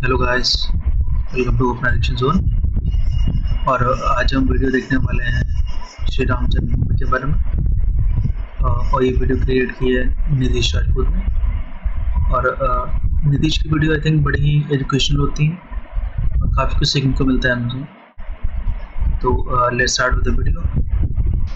Hello guys, welcome to अपना addiction zone. और आज हम वीडियो देखने वाले हैं श्री राम जन्मभूमि के बारे में। और ये वीडियो क्रिएट की है नीतीश राजपूत ने। और नीतीश की वीडियो आई थिंक बड़ी ही एजुकेशनल होती है और काफ़ी कुछ सीखने को मिलता है मुझे। तो let's start with the video.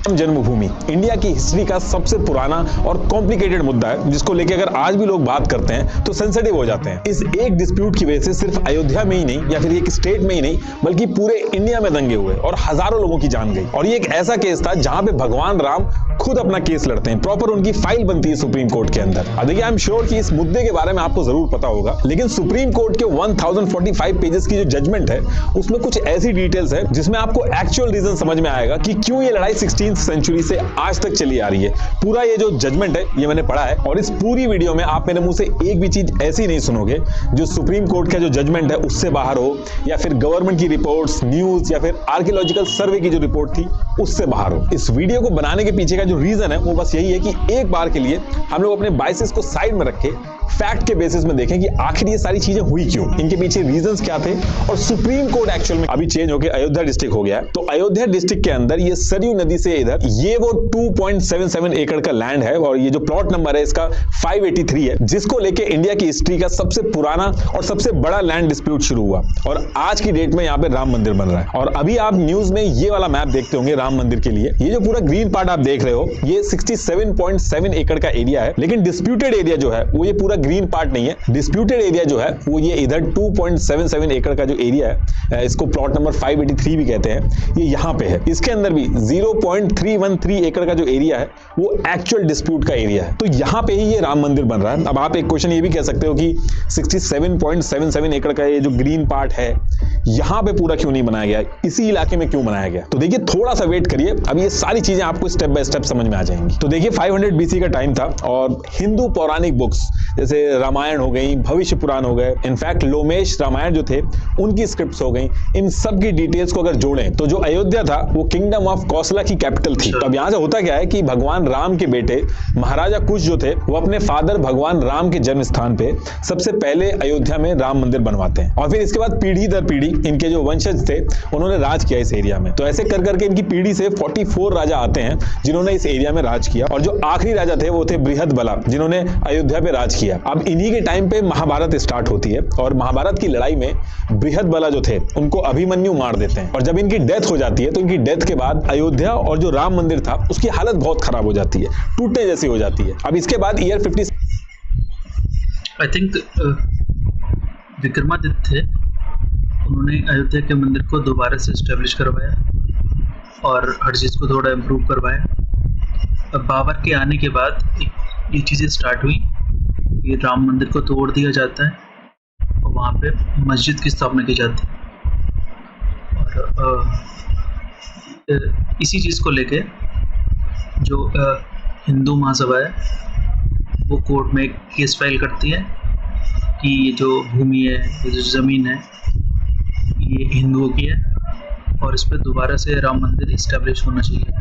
Ram Janmabhoomi India की हिस्ट्री का सबसे पुराना और कॉम्प्लिकेटेड मुद्दा है, जिसको लेकर अगर आज भी लोग बात करते हैं तो सेंसिटिव हो जाते हैं। इस एक डिस्प्यूट की वजह से सिर्फ अयोध्या में ही नहीं या फिर एक स्टेट में ही नहीं बल्कि पूरे इंडिया में दंगे हुए और हजारों लोगों की जान गई। और ये एक ऐसा केस था जहां पे भगवान राम खुद अपना केस लड़ते हैं, प्रॉपर उनकी फाइल बनती है सुप्रीम कोर्ट के अंदर। अब देखिए, आई एम श्योर कि इस मुद्दे के बारे में आपको जरूर पता होगा, लेकिन सुप्रीम कोर्ट के 1045 पेजेस की जो जजमेंट है उसमें कुछ ऐसी डिटेल्स है जिसमें आपको एक्चुअल रीजन समझ में आएगा कि क्यों ये लड़ाई 16th सेंचुरी से आज तक चली आ रही है। पूरा ये जो जजमेंट है ये मैंने पढ़ा है और इस पूरी वीडियो में आप मेरे मुंह से एक भी चीज ऐसी नहीं सुनोगे जो सुप्रीम कोर्ट का जो जजमेंट है उससे बाहर हो, या फिर गवर्नमेंट की रिपोर्ट्स, न्यूज या फिर आर्कियोलॉजिकल सर्वे की जो रिपोर्ट थी उससे बाहर हो। इस वीडियो को बनाने के पीछे का जो रीजन है वो बस यही है कि एक बार के लिए हम लोग अपने बायसेस को साइड में रखे फैक्ट के बेसिस में देखें कि आखिर ये सारी चीजें हुई क्यों, इनके पीछे रीजंस क्या थे। और सुप्रीम कोर्ट एक्चुअल में अभी चेंज होकर अयोध्या डिस्ट्रिक्ट हो गया है, तो अयोध्या डिस्ट्रिक्ट के अंदर ये सरयू नदी से इधर ये वो 2.77 एकड़ का लैंड है और ये जो प्लॉट नंबर है इसका 583 है, जिसको लेके इंडिया की हिस्ट्री का सबसे पुराना और सबसे बड़ा लैंड डिस्प्यूट शुरू हुआ। और आज की डेट में यहाँ पे राम मंदिर बन रहा है। और अभी आप न्यूज में ये वाला मैप देखते होंगे राम मंदिर के लिए, ये जो पूरा ग्रीन पार्ट आप देख रहे हो ये 67.7 एकड़ का एरिया है, लेकिन डिस्प्यूटेड एरिया जो है वो ये पूरा ग्रीन पार्ट नहीं है। डिस्प्यूटेड एरिया जो है वो ये इधर 2.77 एकड़ का जो एरिया है, इसको प्लॉट नंबर 583 भी कहते हैं, ये यहाँ पे है। इसके अंदर भी 0.313 एकड़ का जो एरिया है वो एक्चुअल डिस्प्यूट का एरिया है। तो यहाँ पे ही ये राम मंदिर बन रहा है। अब आप एक क्वेश्चन ये भी कह सकते हो कि 67.77 एकड़ का ये जो ग्रीन पार्ट है यहाँ पे पूरा क्यों नहीं बनाया गया, इसी इलाके में क्यों बनाया गया? तो देखिए, थोड़ा सा वेट करिए, अब ये सारी चीजें आपको स्टेप बाय स्टेप समझ में आ जाएंगी। तो देखिए, 500 BC का टाइम था और हिंदू पौराणिक बुक्स जैसे रामायण हो गई, भविष्य पुराण हो गए, इनफैक्ट लोमेश रामायण जो थे उनकी स्क्रिप्ट्स हो गई, इन सब की डिटेल्स को अगर जोड़ें तो जो अयोध्या था वो किंगडम ऑफ कौशला की कैपिटल थी। तो अब यहां से होता क्या है कि भगवान राम के बेटे महाराजा कुश जो थे वो अपने फादर भगवान राम के जन्म स्थान पे सबसे पहले अयोध्या में राम मंदिर बनवाते हैं। और फिर इसके बाद पीढ़ी दर पीढ़ी इनके जो वंशज थे उन्होंने राज किया इस एरिया में। तो ऐसे कर करके इनकी पीढ़ी से 44 राजा आते हैं जिन्होंने इस एरिया में राज किया, और जो आखिरी राजा थे वो थे बृहदबला, जिन्होंने अयोध्या पे राज किया। अब इन्हीं के टाइम पे महाभारत स्टार्ट होती है और महाभारत की लड़ाई में बृहदबला जो थे उनको अभिमन्यु मार देते हैं। और जब इनकी डेथ हो जाती है तो इनकी डेथ के बाद अयोध्या और जो राम मंदिर था उसकी हालत बहुत खराब हो जाती है, टूटने जैसी हो जाती है। अब इसके बाद ईयर 50 आई थिंक विक्रमादित्य थे, उन्होंने अयोध्या के मंदिर को दोबारा से इस्टेब्लिश करवाया और हर चीज़ को थोड़ा इम्प्रूव करवाया। अब बाबर के आने के बाद ये चीज़ें स्टार्ट हुई, ये राम मंदिर को तोड़ दिया जाता है और वहाँ पे मस्जिद की स्थापना की जाती है। और इसी चीज़ को लेके जो हिंदू महासभा है वो कोर्ट में एक केस फाइल करती है कि ये जो भूमि है, ये जो ज़मीन है, ये हिंदुओं की है और इस पर दोबारा से राम मंदिर इस्टेब्लिश होना चाहिए।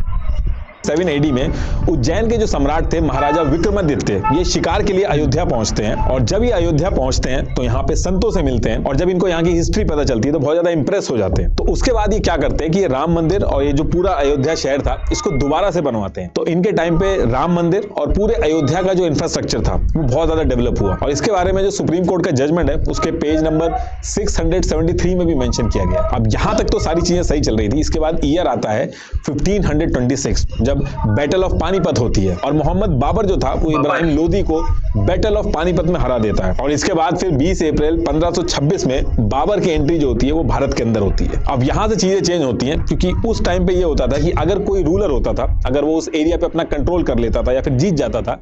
780 में उज्जैन के जो सम्राट थे महाराजा विक्रमादित्य, ये शिकार के लिए अयोध्या पहुंचते हैं। और जब ये अयोध्या पहुंचते हैं तो यहाँ पे संतों से मिलते हैं और जब इनको यहाँ की हिस्ट्री पता चलती है तो बहुत ज्यादा इंप्रेस हो जाते हैं। तो उसके बाद ये क्या करते हैं कि ये राम मंदिर और ये जो पूरा अयोध्या शहर था इसको दोबारा से बनवाते हैं। तो इनके टाइम पे राम मंदिर और पूरे अयोध्या का जो इंफ्रास्ट्रक्चर था वो बहुत ज्यादा डेवलप हुआ। और इसके बारे में जो सुप्रीम कोर्ट का जजमेंट है उसके पेज नंबर 673 में भी मेंशन किया गया। अब यहां तक तो सारी चीजें सही चल रही थी। इसके बाद ईयर आता है 1526 जब बैटल ऑफ पानीपत होती है और मोहम्मद बाबर जो था वो इब्राहिम लोदी को बैटल ऑफ पानीपत में हरा देता है। और इसके बाद फिर 20 अप्रैल 1526 में बाबर की एंट्री जो होती है वो भारत के अंदर होती है। अब यहां से चीजें चेंज होती हैं क्योंकि उस टाइम पे ये होता था कि अगर कोई रूलर होता था, अगर वो उस एरिया पे अपना कंट्रोल कर लेता था या फिर जीत जाता था,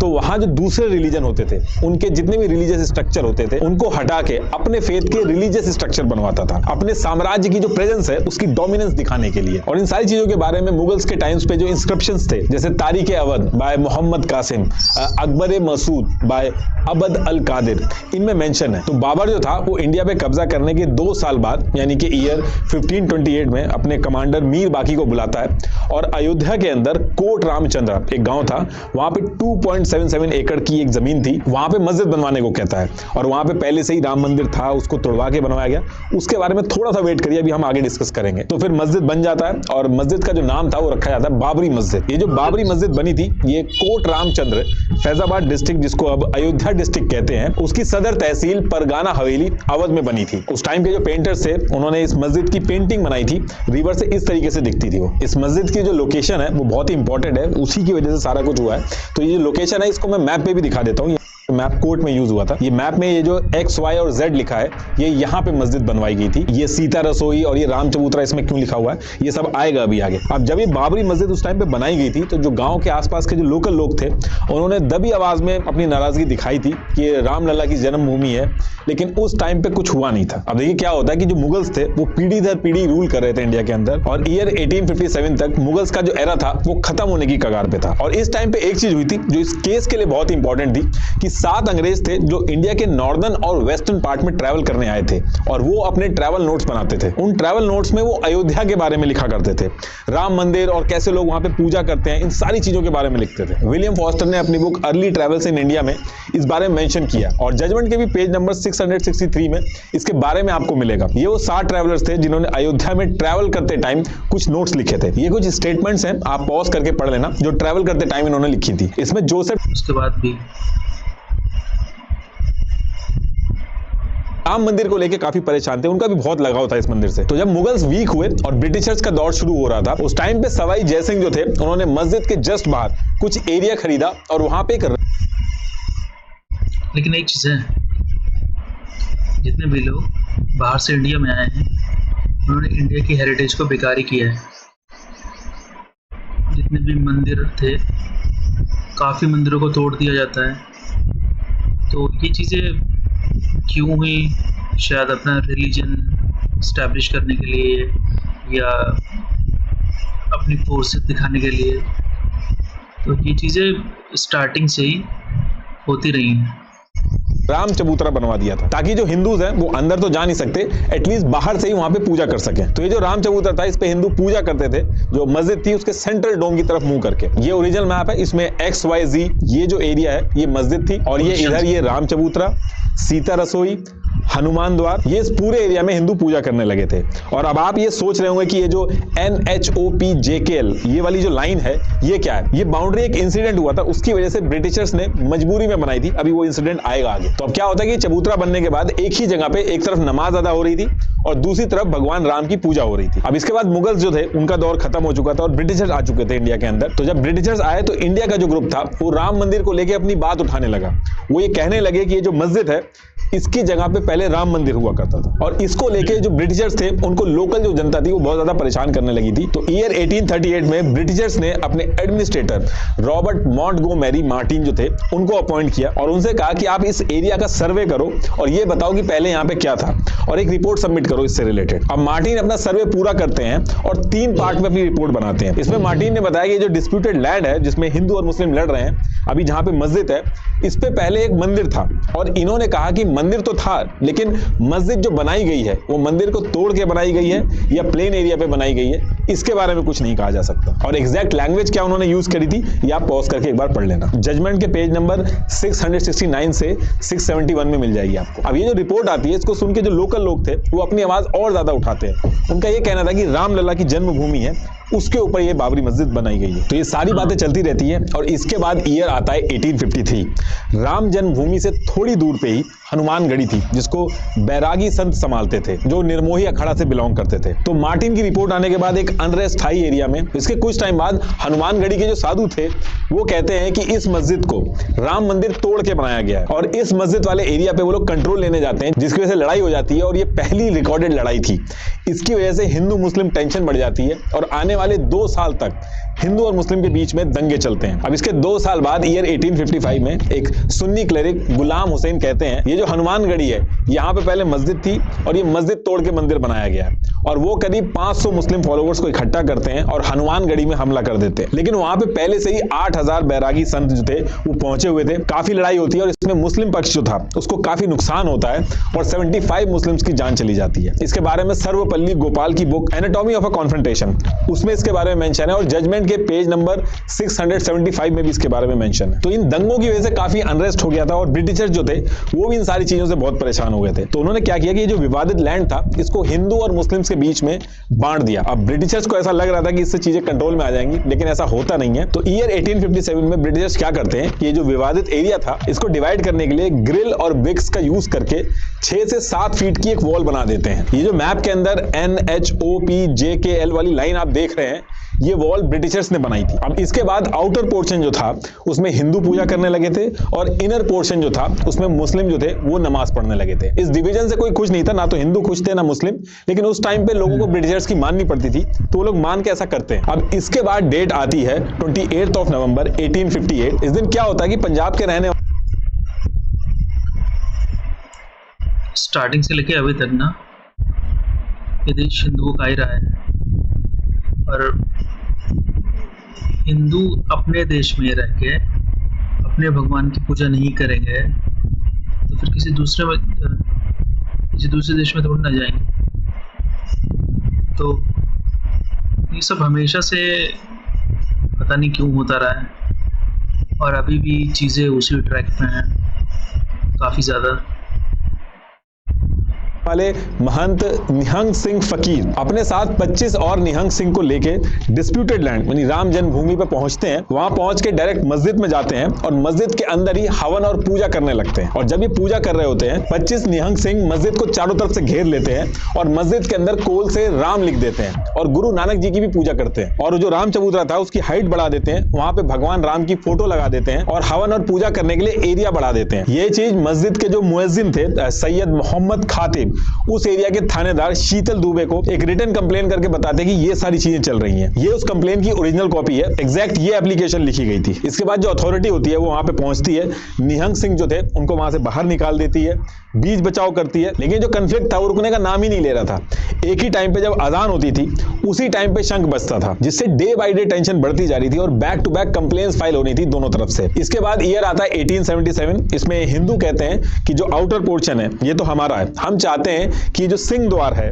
तो वहां जो दूसरे रिलीजन होते थे उनके जितने भी रिलीजियस स्ट्रक्चर होते थे उनको हटा के अपने फेथ के रिलीजियस स्ट्रक्चर बनवाता था, अपने साम्राज्य की जो प्रेजेंस है उसकी डोमिनेंस दिखाने के लिए। और इन सारी चीजों के बारे में मुगल्स के टाइम्स पे जो इंस्क्रिप्शंस थे, जैसे तारीख अवध बाय मोहम्मद कासिम, अकबर मसूद बाय अबद अल कादिर, इनमें मेंशन है। तो बाबर जो था वो इंडिया पे कब्जा करने के 2 साल बाद यानी कि ईयर 1528 में अपने कमांडर मीर बाकी को बुलाता है और अयोध्या के अंदर कोट रामचंद्र एक गांव था, वहां पे 2.77 एकड़ की एक जमीन थी, वहां पे मस्जिद बनवाने को कहता है। और वहां पे पहले से ही राम मंदिर था, उसको तोड़वा के बनवाया गया। उसके बारे में थोड़ा सा वेट करिए, अभी हम आगे डिस्कस करेंगे। तो फिर मस्जिद बन जाता है और मस्जिद का जो नाम था वो रखा जाता है बाबरी मस्जिद। ये जो बाबरी मस्जिद बनी थी ये कोट रामचंद्र फैजाबाद डिस्ट्रिक्ट, जिसको अब अयोध्या डिस्ट्रिक्ट कहते हैं, उसकी सदर तहसील परगाना हवेली अवध में बनी थी। उस टाइम के जो पेंटर्स थे उन्होंने इस मस्जिद की पेंटिंग बनाई थी, रिवर से इस तरीके से दिखती थी वो। इस मस्जिद की जो लोकेशन है वो बहुत ही इंपॉर्टेंट है, उसी की वजह से सारा कुछ हुआ है। तो ये जो लोकेशन है इसको मैं मैप पे भी दिखा देता हूँ। मैप कोर्ट में यूज हुआ था। ये मैप में ये जो एक्स वाई और जेड लिखा है ये यहाँ पे मस्जिद बनवाई गई थी। ये सीता रसोई और ये राम चबूतरा इसमें क्यों लिखा हुआ है ये सब आएगा अभी आगे। अब जब ये बाबरी मस्जिद उस टाइम पे बनाई गई थी तो जो गांव के आसपास के जो लोकल लोग थे उन्होंने दबी आवाज में अपनी नाराजगी दिखाई थी कि ये रामलला की जन्मभूमि है, लेकिन उस टाइम पे कुछ हुआ नहीं था। अब देखिए क्या होता है कि जो मुगल्स थे वो पीढ़ी दर पीढ़ी रूल कर रहे थे इंडिया के अंदर और ईयर 1857 तक मुगल्स का जो एरा था वो खत्म होने की कगार पे था। और इस टाइम पे एक चीज हुई थी जो इस केस के लिए बहुत इंपॉर्टेंट थी कि 7 अंग्रेज थे जो इंडिया के नॉर्दर्न और वेस्टर्न पार्ट में ट्रैवल करने आए थे और वो अपने ट्रैवल नोट्स बनाते थे। उन ट्रैवल नोट्स में वो अयोध्या के बारे में लिखा करते थे, राम मंदिर और कैसे लोग वहां पे पूजा करते हैं, इन सारी चीजों के बारे में लिखते थे। विलियम फॉस्टर ने अपनी book early travels in India में इस बारे में मेंशन किया और जजमेंट के भी पेज नंबर 663 में इसके बारे में आपको मिलेगा। ये वो 7 ट्रैवलर्स थे जिन्होंने अयोध्या में ट्रैवल करते टाइम कुछ नोट्स लिखे थे। ये कुछ स्टेटमेंट्स हैं, आप पॉज करके पढ़ लेना, जो ट्रैवल करते टाइम इन्होंने लिखी थी। इसमें जोसेफ उसके बाद भी राम मंदिर को लेके काफी परेशान थे, उनका भी बहुत लगाव था इस मंदिर से। तो जब मुगल्स वीक हुए और ब्रिटिशर्स का दौर शुरू हो रहा था उस टाइम पे सवाई जयसिंह जो थे उन्होंने मस्जिद के जस्ट बाहर कुछ एरिया खरीदा और वहां पे लेकिन एक चीज है, जितने भी लोग बाहर से इंडिया में आए हैं उन्होंने इंडिया की हेरिटेज को बेकार ही किया है। जितने भी मंदिर थे काफी मंदिरों को तोड़ दिया जाता है। तो ये चीजें क्यों हुई? शायद अपना रिलीजन स्टैब्लिश करने के लिए या अपनी फोर्सेस दिखाने के लिए। तो ये चीजें स्टार्टिंग से ही होती रही हैं। राम चबूतरा बनवा दिया था ताकि जो हिंदूज हैं वो अंदर तो जा नहीं सकते, एटलीस्ट बाहर से ही वहां पे पूजा कर सकें। तो ये जो राम चबूतरा था इस पे हिंदू पूजा करते थे, जो मस्जिद थी उसके सेंट्रल डोम की तरफ मुंह करके। ये ओरिजिनल मैप है, इसमें XYZ ये जो एरिया है ये मस्जिद थी और ये इधर ये राम चबूतरा, सीता रसोई, हनुमान द्वार, ये इस पूरे एरिया में हिंदू पूजा करने लगे थे। और अब आप ये सोच रहे होंगे कि ये जो NHOPJKL ये वाली जो लाइन है ये क्या है? ये बाउंड्री एक इंसिडेंट हुआ था, उसकी वजह से ब्रिटिशर्स ने मजबूरी में बनाई थी। अभी वो इंसिडेंट आएगा आगे। तो अब क्या होता है कि चबूतरा बनने के बाद एक ही जगह पे एक तरफ नमाज अदा हो रही थी और दूसरी तरफ भगवान राम की पूजा हो रही थी। अब इसके बाद मुगल्स जो थे उनका दौर खत्म हो चुका था और ब्रिटिशर्स आ चुके थे इंडिया के अंदर। तो जब ब्रिटिशर्स आए तो इंडिया का जो ग्रुप था वो राम मंदिर को लेकर अपनी बात उठाने लगा। वो ये कहने लगे कि ये जो मस्जिद है इसकी जगह पे पहले राम मंदिर हुआ करता था और इसको लेके जो ब्रिटिशर्स थे उनको लोकल जो जनता थी वो बहुत ज्यादा परेशान करने लगी थी। तो ईयर 1838 में ब्रिटिशर्स ने अपने एडमिनिस्ट्रेटर रॉबर्ट मॉन्टगोमेरी मार्टिन जो थे उनको अपॉइंट किया और उनसे कहा कि आप इस एरिया का सर्वे करो और ये बताओ कि पहले यहाँ पे क्या था और एक रिपोर्ट सबमिट करो इससे रिलेटेड। अब मार्टिन अपना सर्वे पूरा करते हैं और 3 पार्ट में अपनी रिपोर्ट बनाते हैं। इसमें मार्टिन ने बताया कि जो डिस्प्यूटेड लैंड है जिसमें हिंदू और मुस्लिम लड़ रहे हैं, अभी जहां पे मस्जिद है इस पे पहले एक मंदिर था और इन्होंने कहा कि मंदिर तो था लेकिन मस्जिद जो बनाई गई है वो मंदिर को तोड़ के बनाई गई है या प्लेन एरिया पे बनाई गई है, इसके बारे में कुछ नहीं कहा जा सकता। और एग्जैक्ट लैंग्वेज क्या उन्होंने यूज करी थी ये आप पॉज करके एक बार पढ़ लेना। जजमेंट के पेज नंबर 669 से 671 में मिल जाएगी आपको। अब ये जो रिपोर्ट आती है इसको सुन के जो लोकल लोग थे वो अपनी आवाज और ज्यादा उठाते हैं। उनका ये कहना था कि रामलला की जन्मभूमि है, उसके ऊपर ये बाबरी मस्जिद बनाई गई है। तो ये सारी बातें चलती रहती हैं और इसके बाद ईयर आता है 1853। राम जन्मभूमि से थोड़ी दूर पे ही हनुमानगढ़ी थी जिसको बैरागी संत संभालते थे जो निर्मोही अखाड़ा से बिलोंग करते थे। तो मार्टिन की रिपोर्ट आने के बाद एक अनरेस्थाई एरिया में इसके कुछ टाइम बाद हनुमानगढ़ी के जो साधु थे वो कहते हैं कि इस मस्जिद को राम मंदिर तोड़ के बनाया गया है और इस मस्जिद वाले एरिया पे वो लोग कंट्रोल लेने जाते हैं जिसकी वजह से लड़ाई हो जाती है और ये पहली रिकॉर्डेड लड़ाई थी। इसकी वजह से हिंदू मुस्लिम टेंशन बढ़ जाती है और आने वाले 2 साल तक हिंदू और मुस्लिम के बीच में दंगे चलते हैं। अब इसके 2 साल बाद ईयर 1855 में एक सुन्नी क्लेरिक गुलाम हुसैन कहते हैं ये जो हनुमानगढ़ी है यहाँ पे पहले मस्जिद थी और ये मस्जिद तोड़ के मंदिर बनाया गया है, और वो करीब 500 मुस्लिम फॉलोअर्स को इकट्ठा करते हैं और हनुमानगढ़ी में हमला कर देते हैं। लेकिन वहां पे पहले से ही 8000 बैरागी संत जो थे वो पहुंचे हुए थे। काफी लड़ाई होती है और इसमें मुस्लिम पक्ष जो था उसको काफी नुकसान होता है और 75 मुस्लिम्स की जान चली जाती है। इसके बारे में सर्वपल्ली गोपाल की book anatomy of a confrontation उसमें इसके बारे में मेंशन है, और जजमेंट के पेज नंबर 675 में भी इसके बारे में मेंशन है। तो इन दंगों की वजह से काफी अनरेस्ट हो गया था और ब्रिटिशर्स जो थे वो भी इन सारी चीजों से बहुत परेशान हो गए थे। तो उन्होंने क्या किया कि ये जो विवादित लैंड था इसको हिंदू और मुस्लिम्स के बीच में बांट दिया। अब ब्रिटिशर्स को ऐसा लग रहा था कि इससे चीजें कंट्रोल में आ जाएंगी, लेकिन ऐसा होता नहीं है। तो ईयर 1857 में ब्रिटिशर्स क्या करते हैं कि ये जो विवादित एरिया था इसको डिवाइड करने के लिए ग्रिल और ब्रिक्स का यूज करके 6 से 7 फीट की एक वॉल बना देते हैं। ये जो मैप के अंदर NHOPJKL वाली लाइन आप देख रहे हैं ये वॉल ब्रिटिशर्स ने बनाई थी। अब इसके बाद आउटर पोर्शन जो था उसमें हिंदू पूजा करने लगे थे और इनर पोर्शन जो था उसमें मुस्लिम जो थे वो नमाज पढ़ने लगे थे। इस डिवीजन से कोई खुश नहीं था, ना तो हिंदू खुश थे ना मुस्लिम, लेकिन उस टाइम पे लोगों को ब्रिटिशर्स की माननी पड़ती थी तो वो लोग मान के ऐसा करते हैं। अब इसके बाद डेट आती है 28 नवंबर 1858। इस दिन क्या होता है कि पंजाब के रहने स्टार्टिंग से लेके अभी तक ना ये देश हिंदुओं का ही रहा है, और हिंदू अपने देश में रह के अपने भगवान की पूजा नहीं करेंगे तो फिर किसी दूसरे देश में थोड़ी ना जाएंगे। तो ये सब हमेशा से पता नहीं क्यों होता रहा है और अभी भी चीज़ें उसी ट्रैक पे हैं काफ़ी ज़्यादा। वाले महंत निहंग सिंह फकीर अपने साथ 25 और निहंग सिंह को लेके डिस्प्यूटेड लैंड यानी राम जन्मभूमि पर पहुंचते हैं। वहां पहुंच के डायरेक्ट मस्जिद में जाते हैं और मस्जिद के अंदर ही हवन और पूजा करने लगते हैं। और जब ये पूजा कर रहे होते हैं 25 निहंग सिंह मस्जिद को चारों तरफ से घेर लेते हैं और मस्जिद के अंदर कोल से राम लिख देते हैं और गुरु नानक जी की भी पूजा करते हैं। और जो राम चबूतरा था उसकी हाइट बढ़ा देते हैं, वहां पे भगवान राम की फोटो लगा देते हैं और हवन और पूजा करने के लिए एरिया बढ़ा देते हैं। ये चीज मस्जिद के जो मुअज्जिन थे सैयद मोहम्मद खातिब उस एरिया के थानेदार शीतल दुबे को एक रिटन कंप्लेन करके बताते हैं कि ये सारी चीजें चल रही हैं। ये उस कंप्लेन की ओरिजिनल कॉपी है, एग्जैक्ट ये एप्लीकेशन लिखी गई थी। इसके बाद जो अथॉरिटी होती है वो वहां पे पहुंचती है, निहंग सिंह जो थे उनको वहां से बाहर निकाल देती है, बीच बचाव करती है। लेकिन जो कंफ्लिक्ट था वो रुकने का नाम ही नहीं ले रहा था। एक ही टाइम पे जब अजान होती थी उसी टाइम पे शंख बजता था, जिससे डे बाय डे टेंशन बढ़ती जा रही थी और back to back complaints file होनी थी दोनों तरफ से। इसके बाद ईयर आता है 1877। इसमें हिंदू कहते हैं कि जो आउटर पोर्शन है ये तो हमारा है, हम चाहते हैं कि जो सिंह द्वार है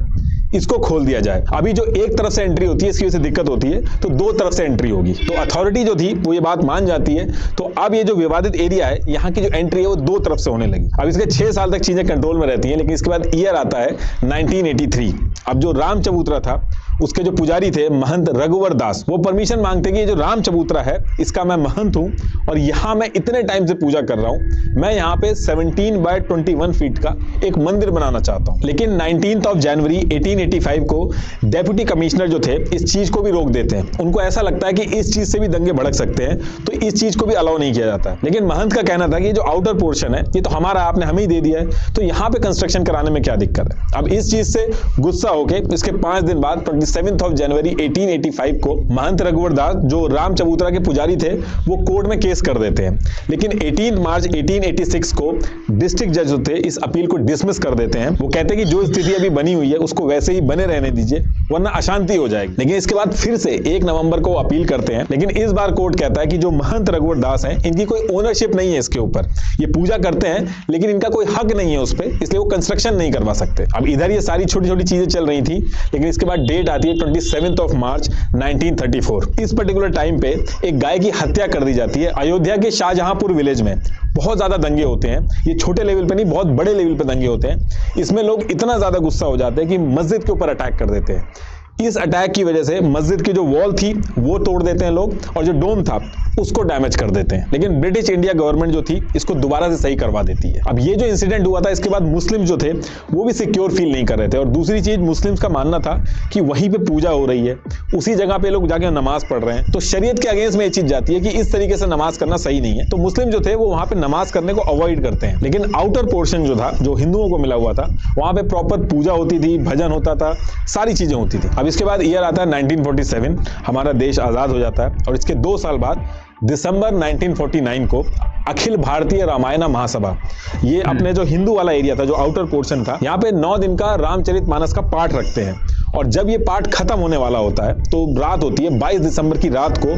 इसको खोल दिया जाए। अभी जो एक तरफ से एंट्री होती है इसकी वजह से दिक्कत होती है, तो 2 तरफ से एंट्री होगी। तो अथॉरिटी जो थी वो ये बात मान जाती है। तो अब ये जो विवादित एरिया है यहाँ की जो एंट्री है वो 2 तरफ से होने लगी। अब इसके 6 साल तक चीजें कंट्रोल में रहती हैं, लेकिन इसके बाद ईयर आता है 1983। अब जो राम चबूतरा था उसके जो पुजारी थे महंत रघुवर दास, वो परमिशन मांगते कि ये जो राम चबूतरा है इसका मैं महंत हूं और यहाँ मैं इतने टाइम से पूजा कर रहा हूं, मैं यहाँ पे 17 बाय 21 फीट का एक मंदिर बनाना चाहता हूं। लेकिन 19 जनवरी 1885 को डेप्यूटी कमिश्नर जो थे इस चीज को भी रोक देते हैं। उनको ऐसा लगता है कि इस चीज से भी दंगे भड़क सकते हैं, तो इस चीज को भी अलाउ नहीं किया जाता। लेकिन महंत का कहना था कि जो आउटर पोर्शन है ये तो हमारा, आपने हमें ही दे दिया है, तो यहाँ पे कंस्ट्रक्शन कराने में क्या दिक्कत है। अब इस चीज से गुस्सा होके इसके 5 दिन बाद 27 जनवरी 1885 को महंत रघुवर दास जो राम चबूतरा के पुजारी थे वो कोर्ट में केस कर देते हैं। लेकिन 18 मार्च 1886 को डिस्ट्रिक्ट जज जो थे इस अपील को डिसमिस कर देते हैं। वो कहते हैं कि जो स्थिति अभी बनी हुई है उसको वैसे ही बने रहने दीजिए वरना अशांति हो जाएगी। लेकिन इसके बाद फिर से 1 नवंबर को अपील करते हैं, लेकिन इस बार कोर्ट कहता है कि जो महंत रघुवर दास हैं इनकी कोई ओनरशिप नहीं है इसके ऊपर, ये पूजा करते हैं लेकिन इनका कोई हक नहीं है उस पर, इसलिए वो कंस्ट्रक्शन नहीं करवा सकते। अब इधर ये सारी छोटी छोटी चीजें चल रही थी, लेकिन इसके बाद डेट आती है 27 मार्च 1934। इस पर्टिकुलर टाइम पे एक गाय की हत्या कर दी जाती है अयोध्या के शाहजहांपुर विलेज में। बहुत ज्यादा दंगे होते हैं, ये छोटे लेवल पे नहीं बहुत बड़े लेवल पे दंगे होते हैं। इसमें लोग इतना ज्यादा गुस्सा हो जाते हैं कि मस्जिद के ऊपर अटैक कर देते हैं। इस अटैक की वजह से मस्जिद की जो वॉल थी वो तोड़ देते हैं लोग और जो डोम था उसको डैमेज कर देते हैं। लेकिन ब्रिटिश इंडिया गवर्नमेंट जो थी इसको दोबारा से सही करवा देती है। अब ये जो इंसिडेंट हुआ था इसके बाद मुस्लिम जो थे वो भी सिक्योर फील नहीं कर रहे थे। और दूसरी चीज मुस्लिम्स का मानना था कि वहीं पे पूजा हो रही है, उसी जगह पे लोग जाके नमाज पढ़ रहे हैं, तो शरीयत के अगेंस्ट में ये चीज जाती है कि इस तरीके से नमाज करना सही नहीं है। तो मुस्लिम जो थे वो वहां पे नमाज करने को अवॉइड करते हैं। लेकिन आउटर पोर्शन जो था जो हिंदुओं को मिला हुआ था वहां पे प्रॉपर पूजा होती थी, भजन होता था, सारी चीजें होती थी। अब इसके बाद ईयर आता है 1947, हमारा देश आजाद हो जाता है और इसके 2 साल बाद दिसंबर 1949 को अखिल भारतीय रामायण महासभा, ये अपने जो हिंदू वाला एरिया था, जो आउटर पोर्शन था, यहाँ पे 9 दिन का रामचरितमानस का पाठ रखते हैं। और जब ये पाठ खत्म होने वाला होता है तो रात होती है 22 दिसंबर की रात को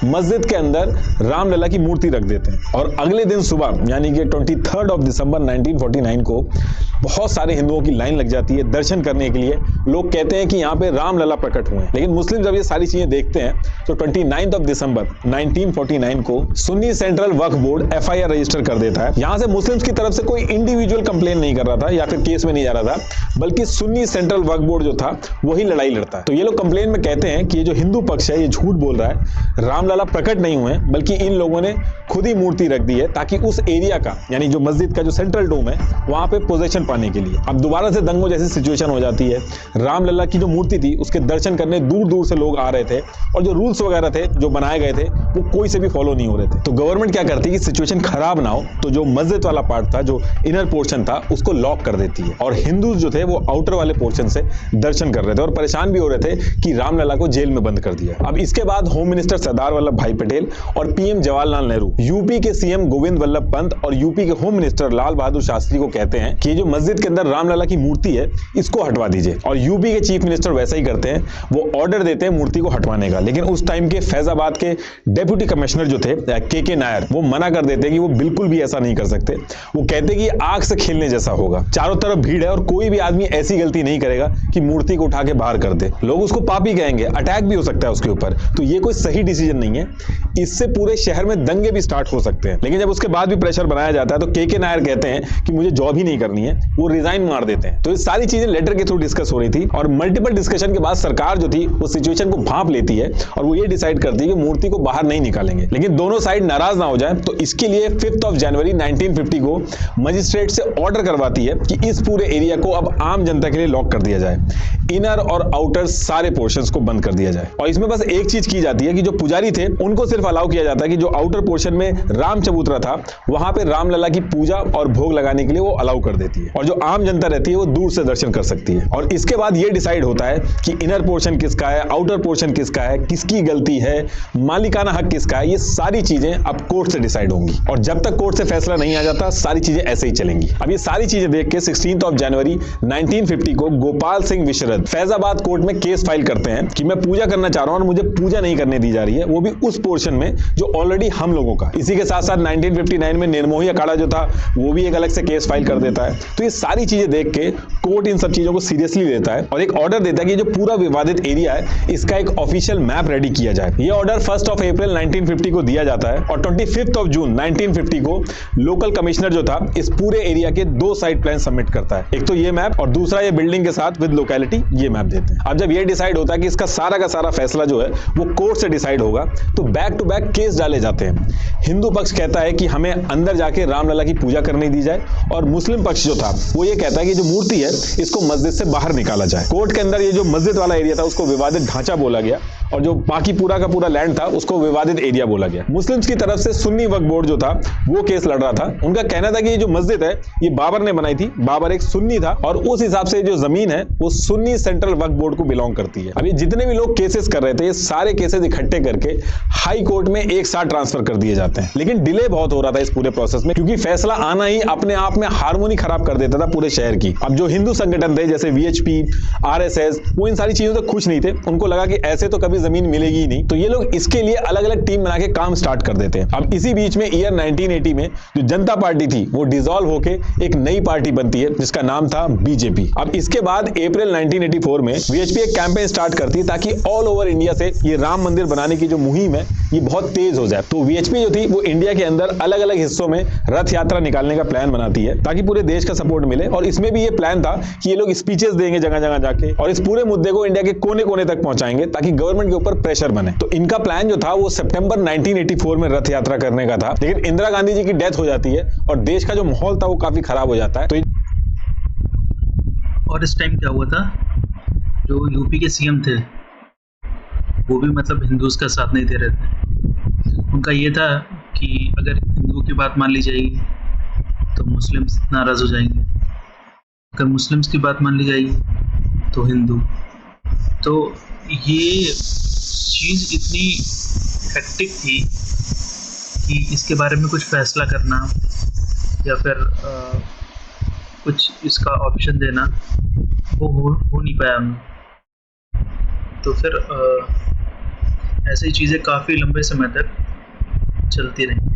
मस्जिद के अंदर रामलला की मूर्ति रख देते हैं। और अगले दिन सुबह यानी कि 23 दिसंबर 1949 को बहुत सारे हिंदुओं की लाइन लग जाती है दर्शन करने के लिए। लोग कहते हैं कि यहाँ पे रामलला प्रकट हुए हैं। लेकिन मुस्लिम जब ये सारी चीजें देखते हैं तो 29 दिसंबर 1949 को सुन्नी सेंट्रल वक्फ बोर्ड FIR रजिस्टर कर देता है। यहां से मुस्लिम्स की तरफ से कोई इंडिविजुअल कंप्लेन नहीं कर रहा था या फिर केस में नहीं जा रहा था, बल्कि सुन्नी सेंट्रल वक्फ बोर्ड जो था वही लड़ाई लड़ता है। तो ये लोग कंप्लेन में कहते हैं कि ये जो हिंदू पक्ष है ये झूठ बोल रहा है, रामलला प्रकट नहीं हुए, बल्कि इन लोगों ने खुद ही मूर्ति रख दी है ताकि उस एरिया का यानी जो मस्जिद का जो सेंट्रल डोम है वहां पे पोजीशन पाने के लिए। अब दोबारा से दंगों जैसी सिचुएशन हो जाती है। रामलला की जो मूर्ति थी उसके दर्शन करने दूर दूर से लोग आ रहे थे और जो रूल्स वगैरह थे जो बनाए गए थे वो कोई से भी फॉलो नहीं हो रहे थे। तो गवर्नमेंट क्या करती है कि सिचुएशन खराब ना हो तो जो मस्जिद वाला पार्ट था, जो इनर पोर्शन था, उसको लॉक कर देती है और हिंदू जो थे वो आउटर वाले पोर्शन से दर्शन कर रहे थे और परेशान भी हो रहे थे कि रामलला को जेल में बंद कर दिया। अब इसके बाद होम मिनिस्टर सरदार वल्लभ भाई पटेल और PM जवाहरलाल नेहरू, यूपी के CM गोविंद वल्लभ पंत और यूपी के होम मिनिस्टर लाल बहादुर शास्त्री को कहते हैं कि ये जो मस्जिद के अंदर रामलला की मूर्ति है इसको हटवा दीजिए। और यूपी के चीफ मिनिस्टर वैसा ही करते हैं, वो ऑर्डर देते हैं मूर्ति को हटवाने का। लेकिन उस टाइम के फैजाबाद के डेप्यूटी कमिश्नर जो थे KK नायर, वो मना कर देते कि वो बिल्कुल भी ऐसा नहीं कर सकते। वो कहते कि आग से खेलने जैसा होगा, चारों तरफ भीड़ है और कोई भी आदमी ऐसी गलती नहीं करेगा कि मूर्ति को उठा के बाहर कर दे, लोग उसको पापी कहेंगे, अटैक भी हो सकता है उसके ऊपर, तो ये कोई सही डिसीजन नहीं है, इससे पूरे शहर में दंगे भी स्टार्ट हो सकते हैं। लेकिन जब उसके बाद भी प्रेशर बनाया जाता है तो KK नायर कहते हैं कि मुझे जॉब ही नहीं करनी है, वो रिजाइन मार देते हैं। तो ये सारी चीजें लेटर के थ्रू डिस्कस हो रही थी और मल्टीपल डिस्कशन के बाद सरकार जो थी वो सिचुएशन को भांप लेती है और वो ये डिसाइड करती है कि मूर्ति को बाहर नहीं निकालेंगे। लेकिन दोनों साइड नाराज ना हो जाए तो इसके लिए 5 जनवरी 1950 को मजिस्ट्रेट से ऑर्डर करवाती है कि इस पूरे एरिया को अब आम जनता के लिए लॉक कर दिया जाए, इनर और आउटर सारे पोर्शंस को बंद कर दिया जाए। और इसमें बस एक चीज की जाती है कि जो पुजारी थे उनको सिर्फ अलाउ किया जाता है कि जो आउटर पोर्शन में राम चबूतरा था वहां पे रामलला की पूजा और भोग लगाने के लिए वो अलाउ कर देती है और जो आम जनता रहती है वो दूर से दर्शन कर सकती है। और इसके बाद ये डिसाइड होता है कि इनर पोर्शन किसका है, आउटर पोर्शन किसका है, किसकी गलती है, मालिकाना हक किसका है, ये सारी चीजें अब कोर्ट से डिसाइड होंगी। और जब तक कोर्ट से फैसला नहीं आ जाता सारी चीजें ऐसे ही चलेंगी। अब ये सारी चीजें देख के 16 जनवरी 1950 को गोपाल सिंह विशरद फैजाबाद कोर्ट में केस फाइल करते हैं कि मैं पूजा करना चाह रहा हूं और मुझे पूजा नहीं करने दी जा रही है, वो भी उस पोर्शन में जो ऑलरेडी हम लोगों का। इसी के साथ साथ 1959 में निर्मोही अखाड़ा जो था वो भी एक अलग से केस फाइल कर देता है। तो ये सारी चीजें देख के कोर्ट इन सब चीजों को सीरियसली लेता है और एक ऑर्डर देता है कि जो पूरा विवादित एरिया है इसका एक ऑफिशियल मैप रेडी किया जाए। ये ऑर्डर 1 अप्रैल 1950 को दिया जाता है और 25 जून 1950 को लोकल कमिश्नर जो था इस पूरे एरिया के 2 साइड प्लान सबमिट करता है, एक तो ये मैप और दूसरा ये बिल्डिंग के साथ विद लोकेलिटी ये मैप देते हैं। अब जब ये डिसाइड होता है कि इसका सारा का सारा फैसला जो है वो कोर्ट से डिसाइड होगा तो बैक टू बैक केस डाले जाते हैं। हिंदू पक्ष कहता है कि हमें अंदर जाके रामलला की पूजा करने दी जाए और मुस्लिम पक्ष जो था वो ये कहता है कि जो मूर्ति है इसको मस्जिद से बाहर निकाला जाए। कोर्ट के अंदर ये जो मस्जिद वाला एरिया था उसको विवादित ढांचा बोला गया और जो बाकी पूरा का पूरा लैंड था उसको विवादित एरिया बोला गया। मुस्लिम्स की तरफ से सुन्नी वक्फ बोर्ड जो था वो केस लड़ रहा था। उनका कहना था कि ये जो मस्जिद है ये बाबर ने बनाई थी, बाबर एक सुन्नी था और उस हिसाब से जो जमीन है वो सुन्नी सेंट्रल वक्फ बोर्ड को बिलोंग करती है। अभी जितने भी लोग केसेस कर रहे थे ये सारे केसेस इकट्ठे करके हाई कोर्ट में एक साथ ट्रांसफर कर दिए जाते हैं। लेकिन डिले बहुत हो रहा था इस पूरे प्रोसेस में क्योंकि फैसला आना ही अपने आप में हार्मोनी खराब कर देता था पूरे शहर की। अब जो हिंदू संगठन थे जैसे VHP, RSS वो इन सारी चीजों से खुश नहीं थे। उनको लगा कि ऐसे तो कभी जमीन मिलेगी ही नहीं, तो ये लोग इसके लिए अलग अलग टीम बना के काम स्टार्ट कर देते हैं। अब इसी बीच में ईयर 1980 में जो जनता पार्टी थी वो डिसॉल्व होके एक नई पार्टी बनती है जिसका नाम था BJP। अब इसके बाद अप्रैल 1984 में VHP एक कैंपेन स्टार्ट करती है ताकि ऑल ओवर इंडिया से ये राम मंदिर बनाने की जो मुहिम है ये बहुत तेज हो जाए। तो VHP जो थी वो इंडिया के अंदर अलग अलग हिस्सों में रथ यात्रा निकालने का प्लान बनाती है ताकि पूरे देश का सपोर्ट मिले और इसमें भी ये प्लान था कि ये लोग स्पीचेस देंगे जगह जगह जाके और इस पूरे मुद्दे को इंडिया के कोने कोने तक पहुंचाएंगे ताकि गवर्नमेंट के ऊपर प्रेशर बने। तो इनका प्लान जो था वो सितंबर 1984 में रथ यात्रा करने का था, लेकिन इंदिरा गांधी जी की डेथ हो जाती है और देश का जो माहौल था वो काफी खराब हो जाता है। तो और इस टाइम क्या हुआ था, जो यूपी के CM थे वो भी मतलब हिंदूज का साथ नहीं दे रहे थे। उनका ये था कि अगर हिंदुओं की बात मान ली जाएगी तो मुस्लिम्स नाराज हो जाएंगे, अगर मुस्लिम्स की बात मान ली जाएगी तो हिंदू। तो ये चीज़ इतनी हेक्टिक थी कि इसके बारे में कुछ फैसला करना या फिर कुछ इसका ऑप्शन देना वो हो नहीं पाया उनमें। तो फिर ऐसी चीज़ें काफ़ी लंबे समय तक चलती रहीं।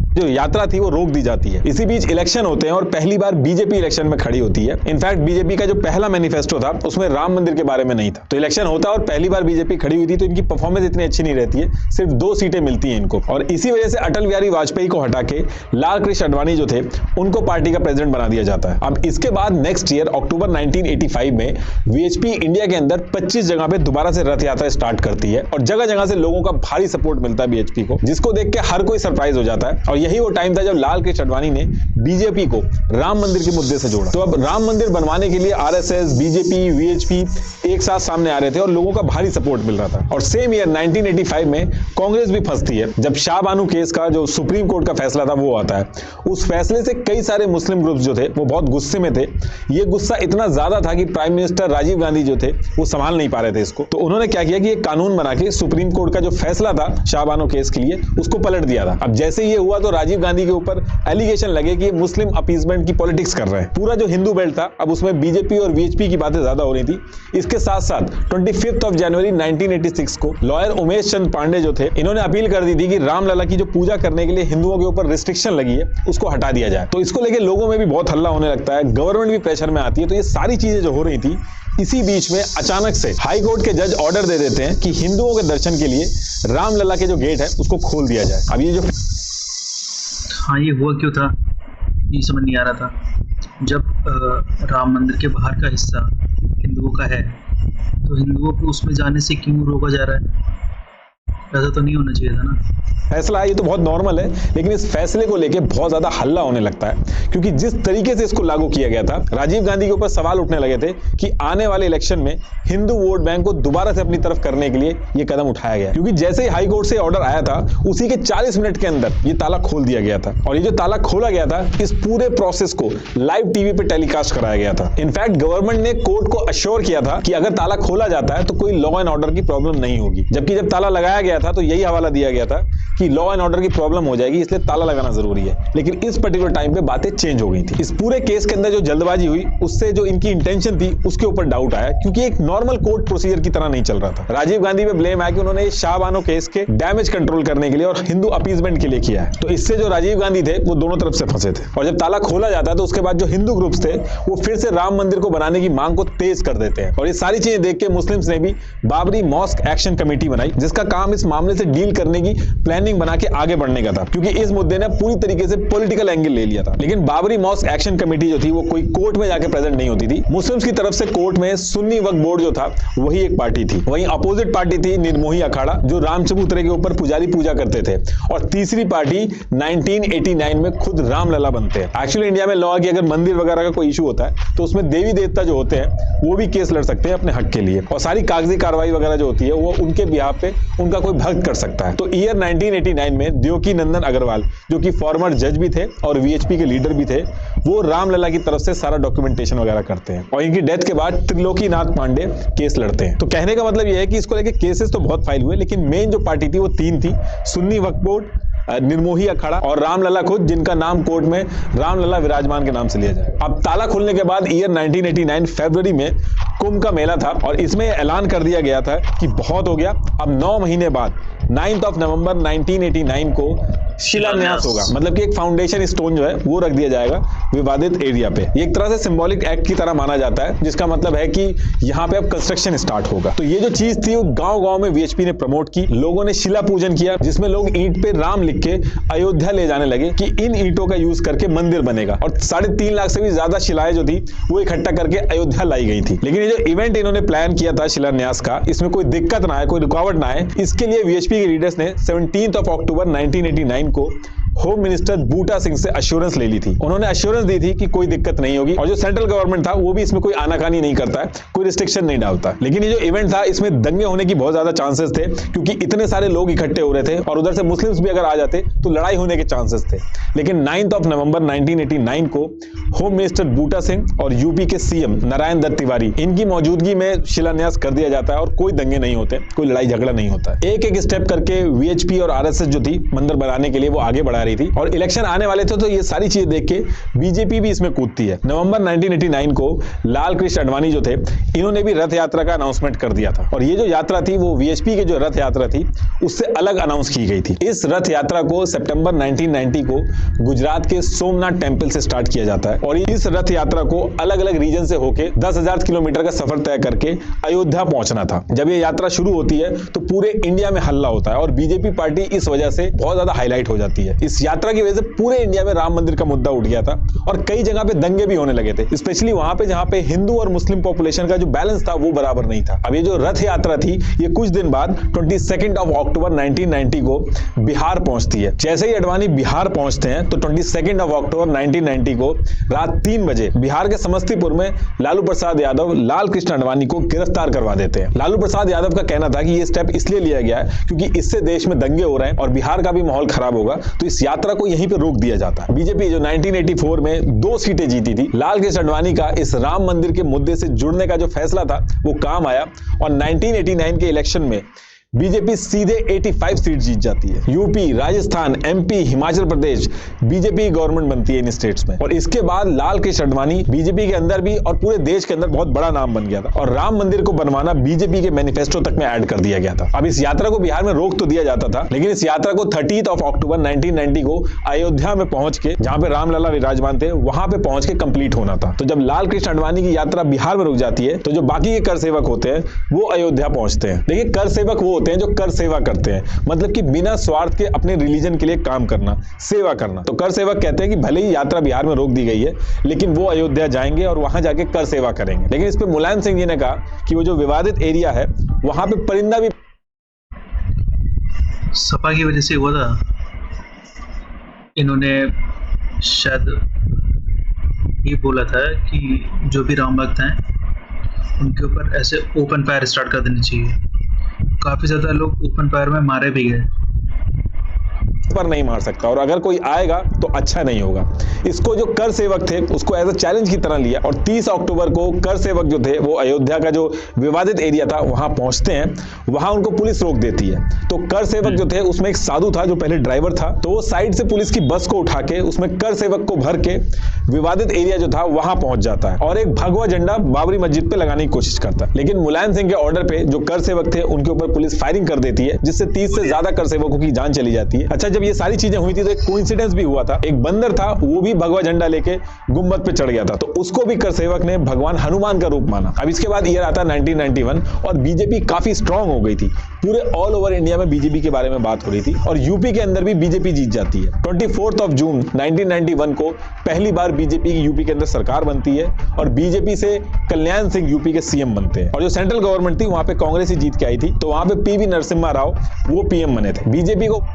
जो यात्रा थी वो रोक दी जाती है। इसी बीच इलेक्शन होते हैं और पहली बार बीजेपी इलेक्शन में खड़ी होती है। इनफैक्ट बीजेपी का जो पहला मैनिफेस्टो था उसमें राम मंदिर के बारे में नहीं था। तो इलेक्शन होता है और पहली बार बीजेपी खड़ी हुई थी, तो इनकी परफॉर्मेंस इतनी अच्छी नहीं रहती है, सिर्फ 2 सीटें मिलती हैं इनको। और इसी वजह से अटल बिहारी वाजपेयी को हटा के लाल कृष्ण आडवाणी जो थे उनको पार्टी का प्रेसिडेंट बना दिया जाता है। अब इसके बाद नेक्स्ट ईयर अक्टूबर 1985 में वीएचपी इंडिया के अंदर 25 जगह पे दोबारा से रथ यात्रा स्टार्ट करती है और जगह जगह से लोगों का भारी सपोर्ट मिलता है बीएचपी को, जिसको देख के हर कोई सरप्राइज हो जाता है। और यही वो टाइम था जब लाल कृष्ण आडवाणी ने बीजेपी को राम मंदिर के मुद्दे से जोड़ा। तो अब राम मंदिर बनवाने के लिए आरएसएस, बीजेपी, वीएचपी एक साथ सामने आ रहे थे और लोगों का भारी सपोर्ट मिल रहा था। और सेम ईयर 1985 में कांग्रेस भी फंसती है जब शाहबानो केस का जो सुप्रीम कोर्ट का फैसला था वो आता है। उस फैसले से कई सारे मुस्लिम ग्रुप्स जो थे वो बहुत गुस्से में थे। ये गुस्सा इतना ज्यादा था कि प्राइम मिनिस्टर राजीव गांधी जो थे वो संभाल नहीं पा रहे थे इसको। तो उन्होंने क्या किया कि एक कानून बना के सुप्रीम कोर्ट का जो फैसला था शाहबानो केस के लिए उसको पलट दिया था। अब जैसे ये हुआ तो राजीव गांधी के ऊपर एलिगेशन लगे कि ये मुस्लिम अपीसमेंट की पॉलिटिक्स कर रहे हैं। पूरा जो हिंदू बेल्ट था अब उसमें बीजेपी और वीएचपी की बातें ज्यादा हो रही थी। इसके साथ साथ 25 जनवरी 1986 को लॉयर उमेश चंद पांडे जो थे इन्होंने अपील कर दी थी कि रामलला की जो पूजा करने के लिए हिंदुओं के ऊपर रिस्ट्रिक्शन लगी है उसको हटा दिया जाए। तो इसको लेके लोगों में भी बहुत हल्ला होने लगता है, गवर्नमेंट भी प्रेशर में आती है। तो ये सारी चीजें जो हो रही थी इसी बीच में अचानक से हाई कोर्ट के जज ऑर्डर दे देते हैं कि हिंदुओं के दर्शन के लिए रामलला के जो गेट है उसको खोल दिया जाए। अब ये जो हाँ, ये हुआ क्यों था ये समझ नहीं आ रहा था। जब राम मंदिर के बाहर का हिस्सा हिंदुओं का है तो हिंदुओं को उसमें जाने से क्यों रोका जा रहा है? ऐसा तो नहीं होना चाहिए था ना। फैसला है ये तो बहुत नॉर्मल है, लेकिन इस फैसले को लेके बहुत ज्यादा हल्ला होने लगता है क्योंकि जिस तरीके से इसको लागू किया गया था राजीव गांधी के ऊपर सवाल उठने लगे थे कि आने वाले इलेक्शन में हिंदू वोट बैंक को दोबारा से अपनी तरफ करने के लिए ये कदम उठाया गया। क्योंकि जैसे ही हाई कोर्ट से ऑर्डर आया था उसी के 40 मिनट के अंदर ये ताला खोल दिया गया था। और ये जो ताला खोला गया था इस पूरे प्रोसेस को लाइव टीवी पे टेलीकास्ट कराया गया था। इनफैक्ट गवर्नमेंट ने कोर्ट को अश्योर किया था कि अगर ताला खोला जाता है तो कोई लॉ एंड ऑर्डर की प्रॉब्लम नहीं होगी, जबकि जब ताला लगाया गया था तो यही हवाला दिया गया था कि लॉ एंड ऑर्डर की प्रॉब्लम हो जाएगी, इसलिए ताला लगाना जरूरी है। लेकिन इस पर्टिकुलर टाइम पे बातें चेंज हो गई थी। इस पूरे केस के अंदर जो जल्दबाजी हुई उससे जो इनकी इंटेंशन थी उसके ऊपर डाउट आया, क्योंकि एक नॉर्मल कोर्ट प्रोसीजर की तरह नहीं चल रहा था। राजीव गांधी पे ब्लेम आया कि उन्होंने शाहबानो केस के डैमेज कंट्रोल करने के लिए और हिंदू अपीसमेंट के लिए किया है। तो इससे जो राजीव गांधी थे वो दोनों तरफ से फंसे थे। और जब ताला खोला जाता है तो उसके बाद जो हिंदू ग्रुप्स थे वो फिर से राम मंदिर को बनाने की मांग को तेज कर देते हैं। और ये सारी चीजें देख के मुस्लिम्स ने भी बाबरी मॉस्क एक्शन कमेटी बनाई, जिसका काम इस मामले से डील करने की प्लानिंग बना के आगे बढ़ने का था, क्योंकि इस मुद्दे ने पूरी तरीके से पॉलिटिकल एंगल ले लिया था। लेकिन बाबरी मॉस्क एक्शन कमेटी जो थी वो कोई कोर्ट में जाके प्रेजेंट नहीं होती थी। मुस्लिम्स की तरफ से कोर्ट में सुन्नी वक्फ बोर्ड जो था वही एक पार्टी थी, वहीं अपोजिट पार्टी थी निर्मोही अखाड़ा जो राम चबूतरे के ऊपर पुजारी पूजा करते थे, और तीसरी पार्टी 1989 में खुद रामलला बनते हैं। एक्चुअली इंडिया में लॉ है कि अगर मंदिर वगैरह का कोई इशू होता है तो उसमें देवी देवता जो होते हैं वो भी केस लड़ सकते हैं अपने हक के लिए, और सारी कागजी कार्रवाई वगैरह जो होती है वो उनके बिहाफ पे उनका कोई भक्त कर सकता है। तो ईयर 1989 में देवकी नंदन अग्रवाल जो कि फॉर्मर जज भी थे और वीएचपी के लीडर भी थे, वो रामलला की तरफ से सारा डॉक्यूमेंटेशन वगैरह करते हैं, और इनकी डेथ के बाद त्रिलोकीनाथ पांडे केस लड़ते हैं। तो कहने का मतलब यह है कि इसको लेके केसेस तो बहुत फाइल हुए, लेकिन मेन जो पार्टी थी वो 3 थी, सुन्नी वक्फ बोर्ड, निर्मोही अखाड़ा और रामलला खुद, जिनका नाम कोर्ट में रामलला विराजमान के नाम से लिया जाए। अब ताला खुलने के बाद ईयर 1989 फरवरी में कुंभ का मेला था, और इसमें ऐलान कर दिया गया था कि बहुत हो गया, अब 9 महीने बाद 9 नवंबर 1989 को शिलान्यास होगा। मतलब कि एक फाउंडेशन स्टोन जो है वो रख दिया जाएगा विवादित एरिया पे। ये एक तरह से सिंबॉलिक एक्ट की तरह माना जाता है, जिसका मतलब है कि यहाँ पे अब कंस्ट्रक्शन स्टार्ट होगा। तो ये जो चीज थी वो गांव-गांव में वीएचपी ने प्रमोट की, लोगों ने शिला पूजन किया, जिसमें लोग ईंट पे राम लिख के अयोध्या ले जाने लगे कि इन ईंटों का यूज करके मंदिर बनेगा, और 3.5 लाख से भी ज्यादा शिलाएं जो थी वो इकट्ठा करके अयोध्या लाई गई थी। लेकिन ये जो इवेंट इन्होंने प्लान किया था शिलान्यास का, इसमें कोई दिक्कत ना आए, कोई रुकावट ना आए, इसके लिए वीएचपी के लीडर्स ने 17 अक्टूबर 1989 को होम मिनिस्टर बूटा सिंह से अश्योरेंस ले ली थी। उन्होंने अश्योरेंस दी थी कि कोई दिक्कत नहीं होगी और जो सेंट्रल गवर्नमेंट था वो भी इसमें कोई आनाकानी नहीं करता है, कोई रिस्ट्रिक्शन नहीं डालता। लेकिन ये जो इवेंट था इसमें दंगे होने की बहुत ज्यादा चांसेस थे, क्योंकि इतने सारे लोग इकट्ठे हो रहे थे और उधर से मुस्लिम्स भी अगर आ जाते तो लड़ाई होने के चांसेस थे। लेकिन 9 नवंबर 1989 को होम मिनिस्टर बूटा सिंह और यूपी के सीएम नारायण दत्त तिवारी इनकी मौजूदगी में शिलान्यास कर दिया जाता है और कोई दंगे नहीं होते, कोई लड़ाई झगड़ा नहीं होता। एक एक स्टेप करके वीएचपी और आरएसएस जो थी मंदिर बनाने के लिए वो आगे बढ़ा रही थी और इलेक्शन आने वाले थे तो ये सारी चीजें देख के बीजेपी भी इसमें कूदती है। नवंबर 1989 को लाल कृष्ण आडवाणी जो थे इन्होंने भी रथ यात्रा का अनाउंसमेंट कर दिया था और ये जो यात्रा थी वो वीएचपी के जो रथ यात्रा थी उससे अलग अनाउंस की गई थी। इस रथ यात्रा को सितंबर 1990 को गुजरात के सोमनाथ टेंपल से स्टार्ट किया जाता है और इस रथ यात्रा को अलग अलग रीजन से होके 10,000 किलोमीटर का सफर तय करके अयोध्या पहुंचना था। जब ये यात्रा शुरू होती है तो पूरे इंडिया में हल्ला होता है और बीजेपी पार्टी इस वजह से बहुत ज्यादा हाईलाइट हो जाती है। इस यात्रा की वजह से पूरे इंडिया में राम मंदिर का मुद्दा उठ गया था और कई जगह पे दंगे भी होने लगे थे, स्पेशली वहां पे जहां पे हिंदू और मुस्लिम पॉपुलेशन का जो बैलेंस था वो बराबर नहीं था। अब ये जो रथ यात्रा थी ये कुछ दिन बाद 22 अक्टूबर 1990 को बिहार पहुंचती है। जैसे ही आडवाणी बिहार पहुंचते हैं तो 22 अक्टूबर 1990 को रात 3 बजे बिहार के समस्तीपुर में लालू प्रसाद यादव लाल कृष्ण आडवाणी को गिरफ्तार करवा देते हैं। लालू प्रसाद यादव का कहना था कि ये स्टेप इसलिए लिया गया है क्योंकि इससे देश में दंगे हो रहे हैं और बिहार का भी माहौल खराब होगा, तो इस यात्रा को यहीं पे रोक दिया जाता है। बीजेपी जो 1984 में 2 सीटें जीती थी, लाल कृष्ण आडवाणी का इस राम मंदिर के मुद्दे से जुड़ने का जो फैसला था वो काम आया और 1989 के इलेक्शन में बीजेपी सीधे 85 सीट जीत जाती है। UP, Rajasthan, MP, Himachal Pradesh BJP government बनती है इन स्टेट्स में और इसके बाद लाल कृष्ण आडवाणी बीजेपी के अंदर भी और पूरे देश के अंदर बहुत बड़ा नाम बन गया था और राम मंदिर को बनवाना बीजेपी के मैनिफेस्टो तक में ऐड कर दिया गया था। अब इस यात्रा को बिहार में रोक तो दिया जाता था, लेकिन इस यात्रा को 30 अक्टूबर 1990 को अयोध्या में पहुंच के, जहां पे रामलला विराजमान थे, वहां पे पहुंच के कंप्लीट होना था। तो जब लाल कृष्ण आडवाणी की यात्रा बिहार में रुक जाती है तो जो बाकी के कर सेवक होते हैं वो अयोध्या पहुंचते हैं। देखिए, कर सेवक वो होते हैं जो कर सेवा करते हैं, मतलब कि बिना स्वार्थ के अपने रिलीजन के लिए काम करना, सेवा करना। तो कर सेवक कहते हैं कि भले ही यात्रा बिहार में रोक दी गई है लेकिन वो अयोध्या जाएंगे और वहां जाके कर सेवा करेंगे। लेकिन इस पे मुलायम सिंह जी ने कहा कि वो जो विवादित एरिया है वहां पे परिंदा भी सपा की वजह से हुआ था। इन्होंने शायद ये बोला था कि जो भी राम भक्त हैं उनके ऊपर ऐसे ओपन फायर स्टार्ट कर देनी चाहिए। काफी ज्यादा लोग ओपन फायर में मारे भी गए। पर नहीं मार सकता और अगर कोई आएगा तो अच्छा नहीं होगा। इसको जो कर सेवक थे उसको एज अ चैलेंज की तरह लिया और 30 अक्टूबर को कर सेवक जो थे वो अयोध्या का जो विवादित एरिया था वहां पहुंचते हैं। वहां उनको पुलिस रोक देती है। तो कर सेवक जो थे उसमें एक साधु था जो पहले ड्राइवर था, तो वो साइड से पुलिस की बस को उठा के उसमें कर सेवक को भर के विवादित एरिया जो था वहां पहुंच जाता है और एक भगवा झंडा बाबरी मस्जिद पे लगाने की कोशिश करता है। लेकिन मुलायम सिंह के ऑर्डर पे जो कर सेवक थे उनके ऊपर पुलिस फायरिंग कर देती है, जिससे 30 से ज्यादा कर सेवकों की जान चली जाती है। अच्छा, जब ये सारी चीजें हुई थी तो एक कोइंसिडेंस भी हुआ था। एक बंदर था, वो भी भगवा झंडा लेके गुम्बद पे चढ़ गया था, तो उसको भी कर सेवक ने भगवान हनुमान का रूप माना। अब इसके बाद ईयर आता 1991 और बीजेपी काफी स्ट्रांग हो गई थी। पूरे ऑल ओवर इंडिया में बीजेपी के बारे में बात हो रही थी और यूपी के अंदर भी बीजेपी जीत जाती है। 24 जून 1991 को पहली बार बीजेपी की यूपी के अंदर सरकार बनती है और बीजेपी से कल्याण सिंह यूपी के सीएम बनते हैं। और जो सेंट्रल गवर्नमेंट थी वहां पे कांग्रेस ही जीत के आई थी, तो वहां पे पीवी नरसिम्हा राव वो पीएम बने थे। बीजेपी को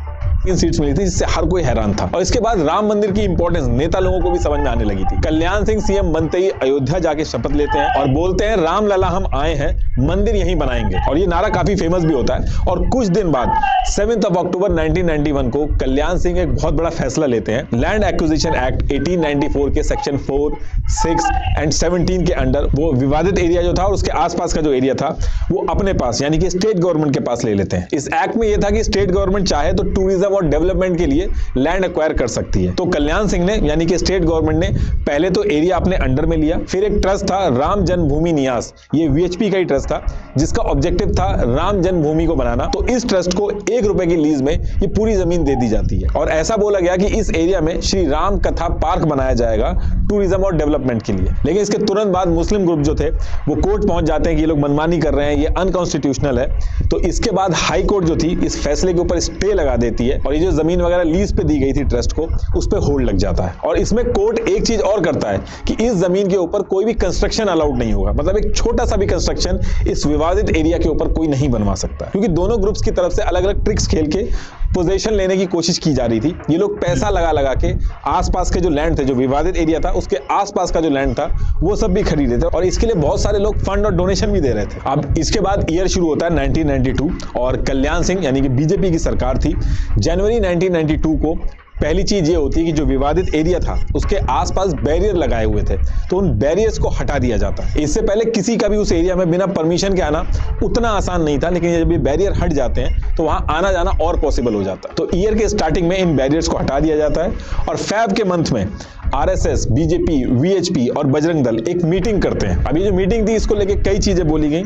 3 सीट्स मिली थी, जिससे हर कोई हैरान था। और इसके बाद राम मंदिर की इंपॉर्टेंस नेता लोगों को भी समझ में आने लगी थी। कल्याण सिंह सीएम बनते ही अयोध्या जाके शपथ लेते हैं और बोलते हैं राम लला हम आए हैं, मंदिर यहीं बनाएंगे। और ये नारा काफी फेमस भी होता है। और कुछ दिन बाद 7 अक्टूबर 1991 को कल्याण सिंह एक बहुत बड़ा फैसला लेते हैं। लैंड एक्विजिशन एक्ट 1894 के सेक्शन 4, 6 एंड 17 के अंडर वो विवादित एरिया जो था और उसके आसपास का जो एरिया था वो अपने पास, यानी कि स्टेट गवर्नमेंट के पास ले लेते हैं। इस एक्ट में यह था कि स्टेट गवर्नमेंट चाहे तो टूरिज्म और डेवलपमेंट के लिए लैंड एक्वायर कर सकती है। तो कल्याण सिंह ने, यानी कि स्टेट गवर्नमेंट ने, पहले तो एरिया अपने अंडर में लिया। फिर एक ट्रस्ट था राम जन्मभूमि न्यास, ये वीएचपी का ही ट्रस्ट था, जिसका ऑब्जेक्टिव था राम जन्मभूमि को बनाना। तो इस ट्रस्ट को 1 रुपए की लीज में ये पूरी जमीन दे दी जाती है और ऐसा बोला गया कि इस एरिया में श्री राम कथा पार्क बनाया जाएगा टूरिज्म और डेवलपमेंट के लिए। लेकिन इसके तुरंत बाद मुस्लिम ग्रुप जो थे वो कोर्ट पहुंच जाते हैं कि ये लोग मनमानी कर रहे हैं, ये अनकॉन्स्टिट्यूशनल है। तो इसके बाद हाई कोर्ट जो थी इस फैसले के ऊपर स्टे लगा देती है और ये जो जमीन वगैरह लीज पे दी गई थी ट्रस्ट को, उस पे होल्ड लग जाता है। और इसमें कोर्ट एक चीज और करता है कि इस जमीन के ऊपर कोई भी कंस्ट्रक्शन अलाउड नहीं होगा, मतलब एक छोटा सा भी कंस्ट्रक्शन इस विवादित एरिया के ऊपर कोई नहीं बनवा सकता, क्योंकि दोनों ग्रुप्स की तरफ से अलग अलग ट्रिक्स खेल के पोजीशन लेने की कोशिश की जा रही थी। ये लोग पैसा लगा लगा के आसपास के जो लैंड थे, जो विवादित एरिया था उसके आसपास का जो लैंड था वो सब भी खरीदे थे और इसके लिए बहुत सारे लोग फंड और डोनेशन भी दे रहे थे। अब इसके बाद ईयर शुरू होता है 1992 और कल्याण सिंह यानी कि बीजेपी की सरकार थी। जनवरी 1992 को पहली चीज ये होती है कि जो विवादित एरिया था उसके आसपास बैरियर लगाए हुए थे, तो उन बैरियर्स को हटा दिया जाता है। इससे पहले किसी का भी उस एरिया में बिना परमिशन के आना उतना आसान नहीं था, लेकिन जब ये बैरियर हट जाते हैं तो वहां आना जाना और पॉसिबल हो जाता है। तो ईयर के स्टार्टिंग में इन बैरियर्स को हटा दिया जाता है और फेब के मंथ में आरएसएस, बीजेपी, वीएचपी और बजरंग दल एक मीटिंग करते हैं। अभी जो मीटिंग थी इसको लेके कई चीजें बोली गई।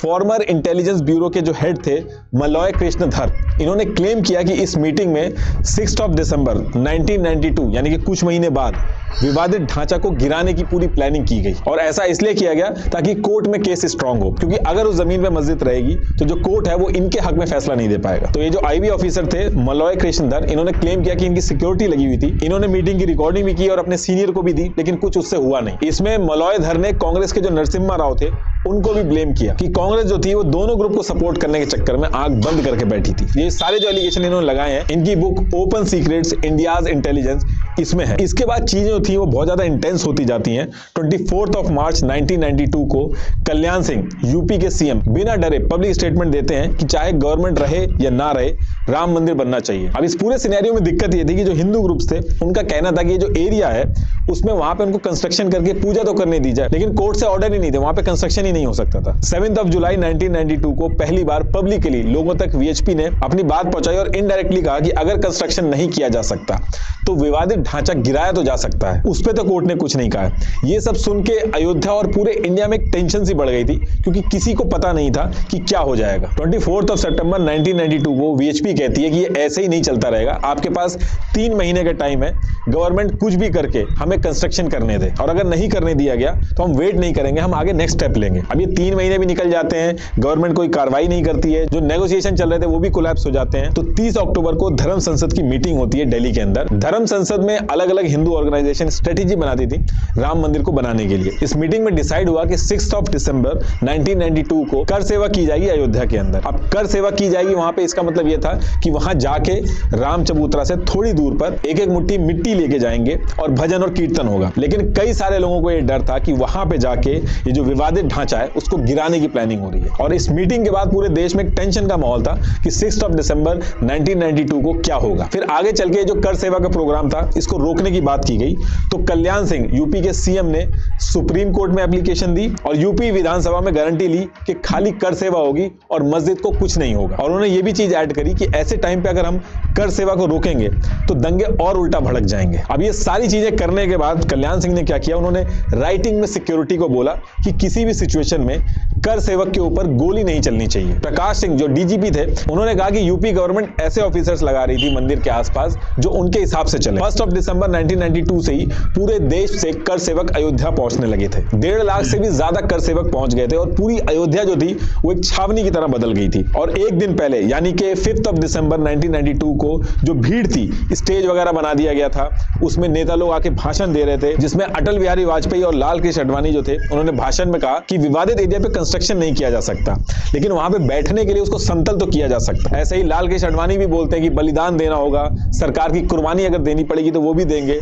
फॉर्मर इंटेलिजेंस ब्यूरो के जो हेड थे मलॉय कृष्णधर, इन्होंने क्लेम किया कि इस मीटिंग में 6 दिसंबर 1992 यानी कि कुछ महीने बाद विवादित ढांचा को गिराने की पूरी प्लानिंग की गई और ऐसा इसलिए किया गया ताकि कोर्ट में केस स्ट्रांग हो, क्योंकि अगर उस जमीन पे मस्जिद रहेगी तो जो कोर्ट है वो इनके हक में फैसला नहीं दे पाएगा। तो ये जो आईबी ऑफिसर थे मलॉय कृष्णधर, इन्होंने क्लेम किया कि इनकी सिक्योरिटी लगी हुई थी। इन्होंने मीटिंग की रिकॉर्डिंग भी की और अपने सीनियर को भी दी, लेकिन कुछ उससे हुआ नहीं। इसमें मलॉय धर ने कांग्रेस के जो नरसिम्हा राव थे उनको भी ब्लेम किया कि कांग्रेस जो थी वो दोनों ग्रुप को सपोर्ट करने के चक्कर में आंख बंद करके बैठी थी। ये सारे जो एलिगेशन इन्होंने लगाए हैं, इनकी book open secrets India's intelligence इसमें है। इसके बाद चीजें जो थी वो बहुत ज्यादा इंटेंस होती जाती हैं। 24 मार्च 1992 को कल्याण सिंह यूपी के सीएम बिना डरे पब्लिक स्टेटमेंट देते हैं कि चाहे गवर्नमेंट रहे या ना रहे, राम मंदिर बनना चाहिए। अब इस पूरे सिनेरियो में दिक्कत ये थी कि जो हिंदू ग्रुप्स थे उनका कहना था कि ये जो एरिया है उसमें वहां पे उनको कंस्ट्रक्शन करके पूजा तो करने दी जाए, लेकिन कोर्ट से ऑर्डर ही नहीं थे, वहां पे कंस्ट्रक्शन ही नहीं हो सकता था। 7 जुलाई 1992 को पहली बार पब्लिकली लोगों तक वीएचपी ने अपनी बात पहुंचाई और इनडायरेक्टली कहा कि अगर कंस्ट्रक्शन नहीं किया जा सकता तो विवादित ढांचा गिराया तो जा सकता है, उस पर तो कोर्ट ने कुछ नहीं कहा। ये सब सुन के अयोध्या और पूरे इंडिया में एक टेंशन सी बढ़ गई थी, क्योंकि किसी को पता नहीं था कि क्या हो जाएगा। 24 सितंबर 1992 को वीएचपी कहती है कि ये ऐसे ही नहीं चलता रहेगा, आपके पास 3 महीने का टाइम है, गवर्नमेंट कुछ भी करके हमें कंस्ट्रक्शन करने दे, और अगर नहीं करने दिया गया तो हम वेट नहीं करेंगे, हम आगे नेक्स्ट स्टेप लेंगे। अब ये 3 महीने भी निकल जाते हैं, गवर्नमेंट कोई कार्रवाई नहीं करती है, जो नेगोशिएशन चल रहे थे वो भी कोलैप्स हो जाते हैं। तो 30 अक्टूबर को धर्म संसद की मीटिंग होती है दिल्ली के अंदर। धर्म संसद में अलग अलग हिंदू ऑर्गेनाइजेशन स्ट्रेटेजी बनाती थी राम मंदिर को बनाने के लिए। इस मीटिंग में डिसाइड हुआ कि 6 दिसंबर 1992 को कर सेवा की जाएगी अयोध्या के अंदर। अब कर सेवा की जाएगी वहां पे, इसका मतलब यह था कि वहां जाके राम चबूतरा से थोड़ी दूर पर एक एक मुट्ठी मिट्टी लेके जाएंगे और भजन और कीर्तन होगा। लेकिन कई सारे लोगों को यह डर था कि वहां पे जाके ये जो विवादित ढांचा है उसको गिराने की प्लानिंग हो रही है। और इस मीटिंग के बाद पूरे देश में एक टेंशन का माहौल था कि 6 दिसंबर 1992 को क्या होगा। फिर आगे चल के जो कर सेवा का प्रोग्राम था इसको रोकने की बात की गई, तो कल्याण सिंह यूपी के सीएम ने सुप्रीम कोर्ट में एप्लीकेशन दी और यूपी विधानसभा में गारंटी ली कि खाली कर सेवा होगी और मस्जिद को कुछ नहीं होगा। और उन्होंने ये भी चीज ऐड करी कि ऐसे टाइम पे अगर हम कर सेवा को रोकेंगे तो दंगे और उल्टा भड़क जाएंगे। अब ये सारी चीजें करने के बाद कल्याण सिंह ने क्या किया, उन्होंने राइटिंग में सिक्योरिटी को बोला कि किसी भी सिचुएशन में कर सेवक के ऊपर गोली नहीं चलनी चाहिए। प्रकाश सिंह जो डीजीपी थे उन्होंने कहा कि यूपी गवर्नमेंट ऐसे ऑफिसर्स लगा रही थी मंदिर के आसपास जो उनके हिसाब से चले। 1 दिसंबर 1992 से ही पूरे देश से कर सेवक अयोध्या पहुंचने लगे थे। 1.5 लाख से भी ज्यादा कर सेवक पहुंच गए थे और पूरी अयोध्या जो थी वो एक छावनी की तरह बदल गई थी। और एक दिन पहले यानी कि 5 दिसंबर 1992 को जो भीड़ थी, स्टेज वगैरह बना दिया गया था, उसमें नेता लोग आके भाषण दे रहे थे, जिसमें अटल बिहारी वाजपेयी और लाल कृष्ण आडवाणी जो थे उन्होंने भाषण में कहा कि विवादित एरिया पे कंस्ट्रक्शन नहीं किया जा सकता, लेकिन वहां पे बैठने के लिए उसको समतल तो किया जा सकता। ऐसे ही लाल कृष्ण आडवाणी भी बोलते हैं कि बलिदान देना होगा, सरकार की कुर्बानी अगर देनी पड़ेगी तो वो भी देंगे।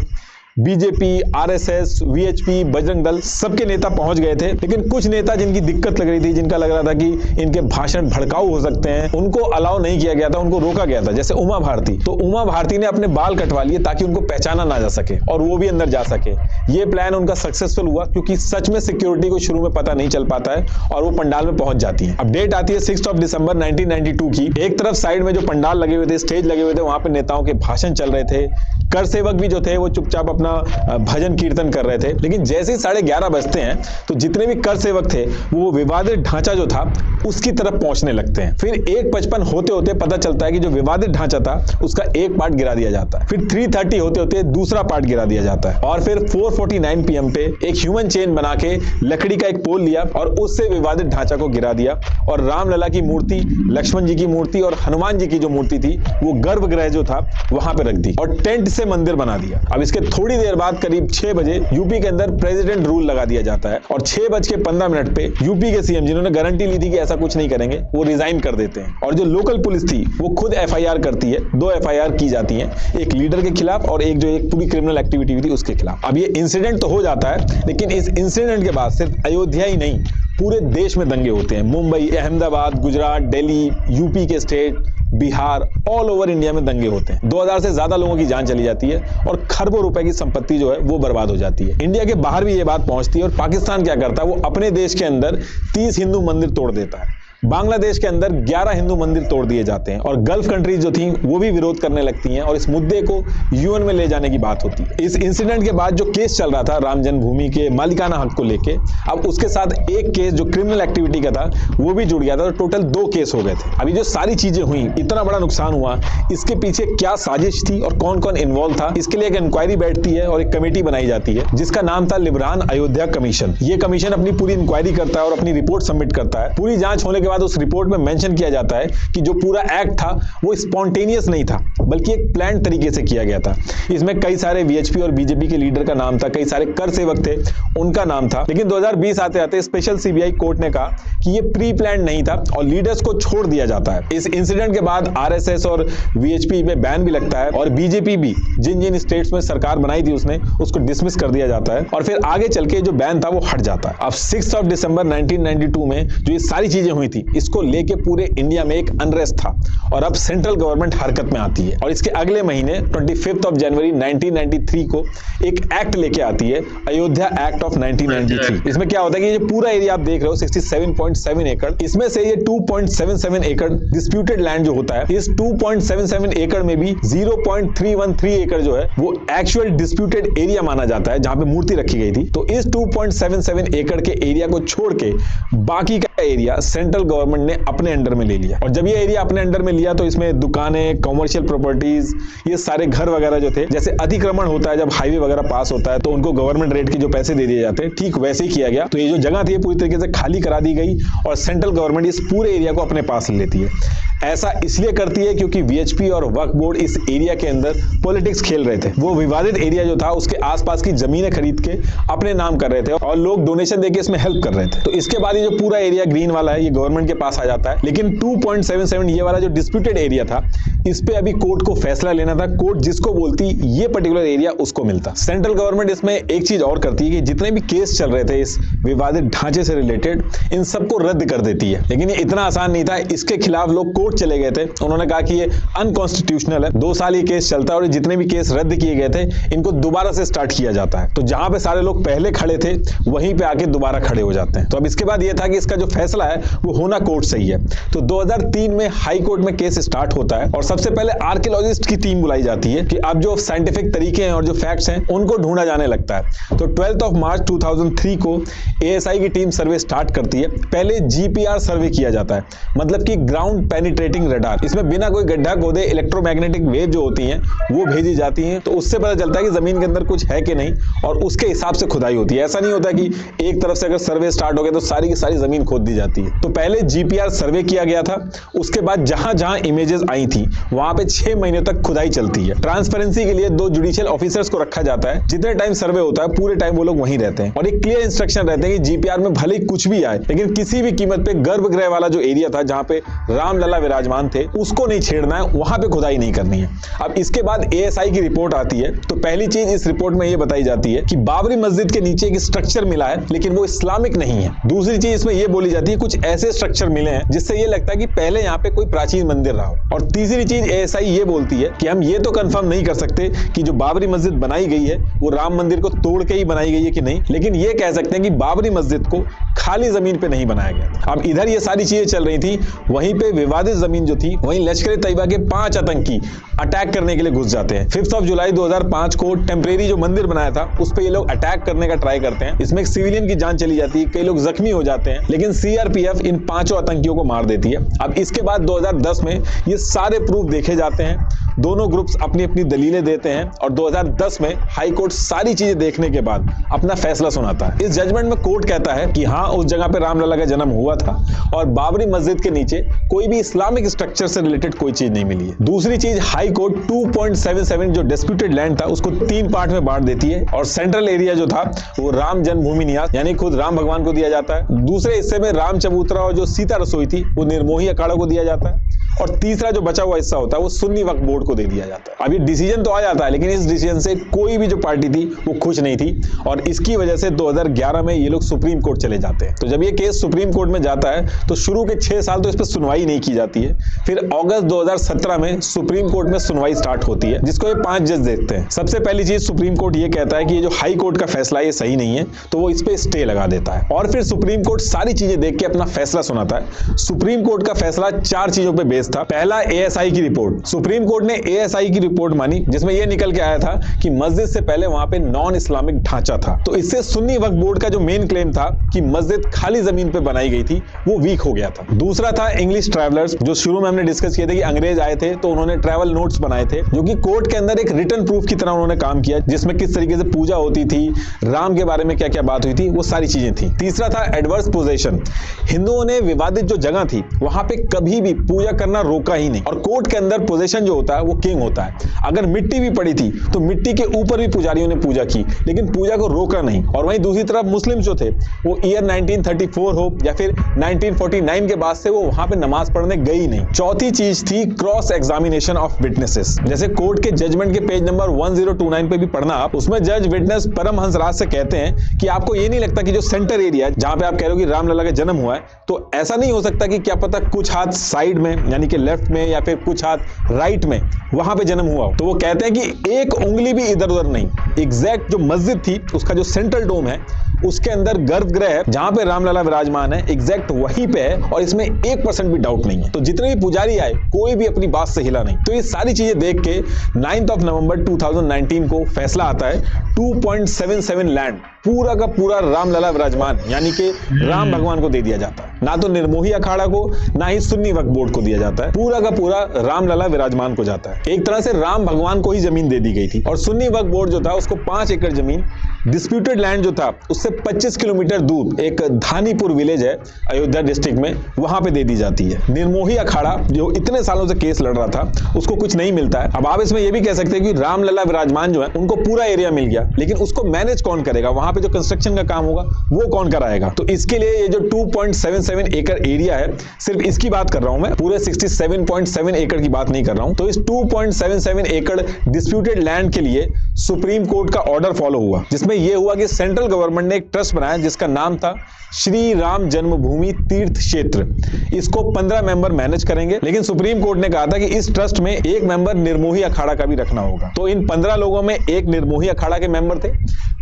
BJP, RSS, VHP, Bajrang Dal सबके नेता पहुंच गए थे, लेकिन कुछ नेता जिनकी दिक्कत लग रही थी, जिनका लग रहा था कि इनके भाषण भड़काऊ हो सकते हैं, उनको अलाउ नहीं किया गया था, उनको रोका गया था। जैसे उमा भारती, तो उमा भारती ने अपने बाल कटवा लिए ताकि उनको पहचाना ना जा सके और वो भी अंदर जा सके। ये प्लान उनका सक्सेसफुल हुआ, क्योंकि सच में सिक्योरिटी को शुरू में पता नहीं चल पाता है और वो पंडाल में पहुंच जाती है। अब डेट आती है 6 दिसंबर 1992 की। एक तरफ साइड में जो पंडाल लगे हुए थे, स्टेज लगे हुए थे, वहां पे नेताओं के भाषण चल रहे थे, कर सेवक भी जो थे वो चुपचाप अपना भजन कीर्तन कर रहे थे। लेकिन जैसे ही 11:30 बजते हैं तो जितने भी कर सेवक थे वो विवादित ढांचा जो था उसकी तरफ पहुंचने लगते हैं। फिर 1:55 होते होते पता चलता है कि जो विवादित ढांचा था उसका एक पार्ट गिरा दिया जाता है। फिर 3:30 होते होते दूसरा पार्ट गिरा दिया जाता है और फिर 4:49 PM पे एक ह्यूमन चेन बना के लकड़ी का एक पोल लिया और उससे विवादित ढांचा को गिरा दिया और रामलला की मूर्ति, लक्ष्मण जी की मूर्ति और हनुमान जी की जो मूर्ति थी वो गर्भगृह जो था वहां पे रख दी और टेंट से मंदिर बना दिया। अब इसके थोड़ी थोड़ी देर बाद करीब 6 बजे यूपी के अंदर प्रेसिडेंट रूल लगा दिया जाता है और 6:15 पे यूपी के सीएम जिन्होंने गारंटी ली थी कि ऐसा कुछ नहीं करेंगे, वो रिजाइन कर देते हैं और जो लोकल पुलिस थी वो खुद एफआईआर करती है। 2 एफआईआर की जाती हैं, एक लीडर के खिलाफ और एक जो एक पूरी क्रिमिनल एक्टिविटी थी उसके खिलाफ। अब ये इंसिडेंट तो हो जाता है, लेकिन इस इंसिडेंट के बाद सिर्फ अयोध्या ही नहीं पूरे देश में दंगे होते हैं। मुंबई, अहमदाबाद, गुजरात, दिल्ली, यूपी के state, Bihar, all over India में दंगे होते हैं। 2000 से ज्यादा लोगों की जान चली जाती है और खरबों रुपए की संपत्ति जो है वो बर्बाद हो जाती है। इंडिया के बाहर भी ये बात पहुंचती है और पाकिस्तान क्या करता है, वो अपने देश के अंदर 30 हिंदू मंदिर तोड़ देता है। बांग्लादेश के अंदर 11 हिंदू मंदिर तोड़ दिए जाते हैं और गल्फ कंट्रीज जो थी वो भी विरोध करने लगती हैं और इस मुद्दे को यूएन में ले जाने की बात होती है। इस इंसिडेंट के बाद जो केस चल रहा था राम जन्मभूमि के मालिकाना हक को लेके, अब उसके साथ एक केस जो क्रिमिनल एक्टिविटी का था वो भी जुड़ गया था, तो टोटल 2 केस हो गए थे। अभी जो सारी चीजें हुई, इतना बड़ा नुकसान हुआ, इसके पीछे क्या साजिश थी और कौन कौन इन्वॉल्व था, इसके लिए एक इंक्वायरी बैठती है और एक कमेटी बनाई जाती है जिसका नाम था लिबरान अयोध्या कमीशन। ये कमीशन अपनी पूरी इंक्वायरी करता है और अपनी रिपोर्ट सबमिट करता है। पूरी जांच होने के बाद उस रिपोर्ट में मेंशन किया जाता है कि जो पूरा एक्ट था वो स्पॉन्टेनियस नहीं था, बल्कि एक प्लान तरीके से किया गया था। इसमें कई सारे वीएचपी और बीजेपी के लीडर का नाम था, कई सारे कर सेवक थे उनका नाम था। लेकिन 2020 आते आते स्पेशल सीबीआई कोर्ट ने कहा कि ये प्री प्लान नहीं था और लीडर्स को छोड़ दिया जाता है। इस इंसिडेंट के बाद आरएसएस और वीएचपी पे बैन भी लगता है और बीजेपी भी जिन जिन स्टेट्स में सरकार बनाई थी उसने उसको डिसमिस कर दिया जाता है और फिर आगे चल के जो बैन था वो हट जाता है। अब 6 दिसंबर 1992 में जो ये सारी चीजें हुई थी, इसको लेके पूरे इंडिया में एक अनरेस्ट था और अब सेंट्रल गवर्नमेंट हरकत में आती है और इसके अगले महीने 25 जनवरी 1993 को एक एक्ट लेके आती है, अयोध्या एक्ट ऑफ 1993। इसमें क्या होता है कि ये पूरा एरिया आप देख रहे हो 67.7 एकड़, इसमें से ये 2.77 एकड़ डिस्प्यूटेड लैंड जो होता है, इस 2.77 एकड़ में भी 0.313 एकड़ जो है वो एक्चुअल डिस्प्यूटेड एरिया माना जाता है जहां पे मूर्ति रखी गई थी। तो इस 2.77 एकड़ के एरिया को छोड़ के बाकी का एरिया सेंट्रल गवर्नमेंट ने अपने अंडर में ले लिया और जब ये एरिया अपने अंडर में लिया तो इसमें दुकानें, कमर्शियल प्रॉपर्टीज, ये सारे घर वगैरह जो थे, जैसे अतिक्रमण होता है जब हाईवे वगैरह पास होता है तो उनको गवर्नमेंट रेट के जो पैसे दे दिए जाते हैं, ठीक वैसे ही किया गया। तो ये जो जगह थी पूरी तरीके से खाली करा दी गई और सेंट्रल गवर्नमेंट इस पूरे एरिया को अपने पास ले लेती है। ऐसा इसलिए करती है क्योंकि वीएचपी और वक्फ बोर्ड इस एरिया के अंदर पॉलिटिक्स खेल रहे थे। वो विवादित एरिया जो था उसके आसपास की जमीनें खरीद के अपने नाम कर रहे थे और लोग डोनेशन देके इसमें हेल्प कर रहे थे। तो इसके बाद ये जो पूरा एरिया ग्रीन वाला है ये गवर्नमेंट के पास आ जाता है। लेकिन 2.77 ये वाला जो डिस्प्यूटेड एरिया था, इस पे अभी कोर्ट को फैसला लेना था। कोर्ट जिसको बोलती ये पर्टिकुलर एरिया उसको मिलता। सेंट्रल गवर्नमेंट इसमें एक चीज और करती है कि जितने भी केस चल रहे थे इस विवादित ढांचे से रिलेटेड, इन सबको रद्द कर देती है। लेकिन ये इतना आसान नहीं था, इसके खिलाफ लोग कोर्ट चले गए थे। उन्होंने कहा कि ये अनकॉन्स्टिट्यूशनल है, 2 साल ये केस चलता है और जितने भी केस रद्द किए गए थे इनको दोबारा से स्टार्ट किया जाता है। तो जहां पे सारे लोग पहले खड़े थे वहीं पे आके दोबारा खड़े हो जाते हैं। तो अब इसके बाद ये था कि इसका जो फैसला है वो होना कोर्ट से ही है। तो 2003 में हाई कोर्ट में केस स्टार्ट होता है और सबसे पहले आर्कियोलॉजिस्ट की टीम बुलाई जाती है कि अब जो साइंटिफिक तरीके हैं और जो फैक्ट्स हैं उनको ढूंढा जाने लगता है। तो 12 मार्च 2003 को एएसआई की टीम सर्वे स्टार्ट करती है। पहले जीपीआर सर्वे किया जाता है, मतलब कि ग्राउंड पेनिट्रेटिंग रडार। इसमें बिना कोई गड्ढा खोदे इलेक्ट्रोमैग्नेटिक वेव जो होती हैं वो भेजी जाती हैं, तो उससे पता चलता है कि जमीन के अंदर कुछ है कि नहीं और उसके हिसाब से खुदाई होती है। ऐसा नहीं होता कि एक तरफ से अगर सर्वे स्टार्ट हो गया तो सारी की सारी जमीन खोद दी जाती है। तो पहले जीपीआर सर्वे किया गया था, उसके बाद जहां जहां इमेजेस आई थी वहां पे 6 महीने तक खुदाई चलती है। ट्रांसपेरेंसी के लिए 2 जुडिशियल ऑफिसर्स को रखा जाता है। जितने टाइम सर्वे होता है पूरे टाइम वो लोग वहीं रहते हैं और एक क्लियर इंस्ट्रक्शन रहते हैं कि जीपीआर में भले ही कुछ भी आए लेकिन किसी भी कीमत पे गर्भगृह वाला जो एरिया था जहां पे रामलला विराजमान थे उसको नहीं छेड़ना है, वहां पे खुदाई नहीं करनी है। अब इसके बाद एएसआई की रिपोर्ट आती है। तो पहली चीज इस रिपोर्ट में ये बताई जाती है कि बाबरी मस्जिद के नीचे एक स्ट्रक्चर मिला है लेकिन वो इस्लामिक नहीं है। दूसरी चीज इसमें ये बोली जाती है कुछ ऐसे स्ट्रक्चर मिले हैं जिससे ये लगता है कि पहले यहाँ पे कोई प्राचीन मंदिर रहा हो। और तीसरी चीज एएसआई ये बोलती है कि हम ये तो कंफर्म नहीं कर सकते कि जो बाबरी मस्जिद बनाई गई है वो राम मंदिर को तोड़ के ही बनाई गई है कि नहीं, लेकिन ये कह सकते हैं कि बाबरी मस्जिद को खाली जमीन पे नहीं बनाया गया। अब इधर ये सारी चीजें चल रही थी, वहीं पे विवादित जमीन जो थी वहीं लश्कर तैयबा के 5 आतंकी अटैक करने के लिए घुस जाते हैं। 5 जुलाई 2005 को टेम्परेरी जो मंदिर बनाया था उस पे ये लोग अटैक करने का ट्राई करते हैं। इसमें एक सिविलियन की जान चली जाती है, कई लोग जख्मी हो जाते हैं, लेकिन सीआरपीएफ इन 5 आतंकियों को मार देती है। अब इसके बाद 2010 में ये सारे प्रूफ देखे जाते हैं दोनों ग्रुप्स अपनी अपनी दलीलें देते हैं और 2010 में हाई कोर्ट सारी चीजें देखने के बाद अपना फैसला सुनाता है। इस जजमेंट में कोर्ट कहता है कि हाँ, उस जगह पे रामलला का जन्म हुआ था और बाबरी मस्जिद के नीचे कोई भी इस्लामिक स्ट्रक्चर से रिलेटेड कोई चीज नहीं मिली है। दूसरी चीज, हाई कोर्ट 2.77 जो डिस्प्यूटेड लैंड था उसको 3 पार्ट में बांट देती है और सेंट्रल एरिया जो था वो राम जन्मभूमि न्यास यानी खुद राम भगवान को दिया जाता है। दूसरे हिस्से में राम चबूतरा और जो सीता रसोई थी वो निर्मोही अखाड़ा को दिया जाता है और तीसरा जो बचा हुआ हिस्सा होता है वो सुन्नी वक्फ बोर्ड को दे दिया जाता है। अब ये डिसीजन तो आ जाता है, लेकिन इस डिसीजन से कोई भी जो पार्टी थी वो खुश नहीं थी और इसकी वजह से 2011 में ये लोग सुप्रीम कोर्ट चले जाते हैं। तो जब ये केस सुप्रीम कोर्ट में जाता है तो शुरू के 6 साल तो इस पर सुनवाई नहीं की जाती है। फिर अगस्त 2017 में सुप्रीम कोर्ट में सुनवाई स्टार्ट होती है, जिसको ये 5 जज देखते हैं। सबसे पहली चीज, सुप्रीम कोर्ट ये कहता है कि ये जो हाई कोर्ट का फैसला ये सही नहीं है, तो वो इस पे स्टे लगा देता है और फिर सुप्रीम कोर्ट सारी चीजें देख के अपना फैसला सुनाता है। सुप्रीम कोर्ट का फैसला 4 चीजों पे बेस्ड था। पहला, एएसआई की रिपोर्ट। सुप्रीम कोर्ट ने एएसआई की रिपोर्ट मानी, जिसमें यह निकल के आया था कि मस्जिद से पहले वहां पे नॉन इस्लामिक ढांचा था। तो इससे सुन्नी वक्फ बोर्ड का जो मेन क्लेम था कि मस्जिद खाली जमीन पे बनाई गई थी वो वीक हो गया था। दूसरा था इंग्लिश ट्रैवलर्स, जो शुरू में हमने डिस्कस किए थे कि अंग्रेज आए थे तो उन्होंने ट्रैवल नोट्स बनाए थे, जो कि कोर्ट के अंदर एक रिटन प्रूफ की तरह उन्होंने काम किया, जिसमें किस तरीके से पूजा होती थी, राम के बारे में क्या क्या बात हुई थी, वो सारी चीजें थी। तीसरा था एडवर्स पोजेशन। हिंदुओं ने विवादित जो जगह थी वहां पे कभी भी पूजा करना रोका ही नहीं और कोर्ट के अंदर पोजीशन जो होता है वो किंग होता है। अगर मिट्टी भी पड़ी थी तो मिट्टी के ऊपर भी पुजारियों ने पूजा की, लेकिन पूजा को रोका नहीं। और वहीं दूसरी तरफ मुस्लिम जो थे वो ईयर 1934 हो या फिर 1949 के बाद से वो वहां पे नमाज पढ़ने गई नहीं। चौथी चीज थी क्रॉस एग्जामिनेशन ऑफ विटनेसेस। जैसे कोर्ट के जजमेंट के पेज नंबर 1029 पे भी पढ़ना आप, उसमें जज विटनेस परमहंस राज से कहते हैं कि आपको ये नहीं लगता कि जो सेंटर एरिया है जहां पे आप कह रहे हो कि रामलला का जन्म हुआ है, तो ऐसा नहीं हो सकता कि क्या पता कुछ हाथ साइड में यानी कि लेफ्ट में या फिर कुछ हाथ राइट में वहां पे जन्म हुआ हो। तो वो कहते हैं कि एक उंगली भी इधर उधर नहीं, एग्जैक्ट जो मस्जिद थी उसका जो सेंट्रल डोम है उसके अंदर गर्भगृह जहां पे रामलला विराजमान है एग्जैक्ट वहीं पे है और इसमें 1% भी डाउट नहीं है। तो जितने भी पुजारी आए कोई भी अपनी बात से हिला नहीं। तो ये सारी चीजें देख के 9 नवंबर 2019 को फैसला आता है 2.77 लैंड पूरा का पूरा रामलला विराजमान यानी कि राम भगवान को दे दिया जाता है। ना तो निर्मोही अखाड़ा को ना ही सुन्नी वक्फ बोर्ड को दिया जाता है, पूरा का पूरा रामलला विराजमान को जाता है। एक तरह से राम भगवान को ही जमीन दे दी गई थी और सुन्नी वक्फ बोर्ड जो था उसको 5 एकड़ जमीन, डिस्प्यूटेड लैंड जो था उससे 25 किलोमीटर दूर एक धानीपुर विलेज है अयोध्या डिस्ट्रिक्ट में, वहां पे दे दी जाती है। निर्मोही अखाड़ा जो इतने सालों से केस लड़ रहा था उसको कुछ नहीं मिलता है। अब आप इसमें यह भी कह सकते हैं कि रामलला विराजमान जो है उनको पूरा एरिया मिल गया, लेकिन उसको मैनेज कौन करेगा, वहां पे जो कंस्ट्रक्शन का काम होगा वो कौन कराएगा। तो इसके लिए ये जो 2.77 एकड़ एरिया है, सिर्फ इसकी बात कर रहा हूं मैं, पूरे 67.7 एकड़ की बात नहीं कर रहा हूं। तो इस 2.77 एकड़ डिस्प्यूटेड लैंड के लिए सुप्रीम कोर्ट का ऑर्डर फॉलो हुआ, जिसमें यह हुआ कि सेंट्रल गवर्नमेंट ने एक ट्रस्ट बनाया जिसका नाम था श्री राम जन्मभूमि तीर्थ क्षेत्र। इसको 15 मेंबर मैनेज करेंगे, लेकिन सुप्रीम कोर्ट ने कहा था कि इस ट्रस्ट में एक मेंबर निर्मोही अखाड़ा का भी रखना होगा। तो इन 15 लोगों में एक निर्मोही अखाड़ा के मेंबर थे,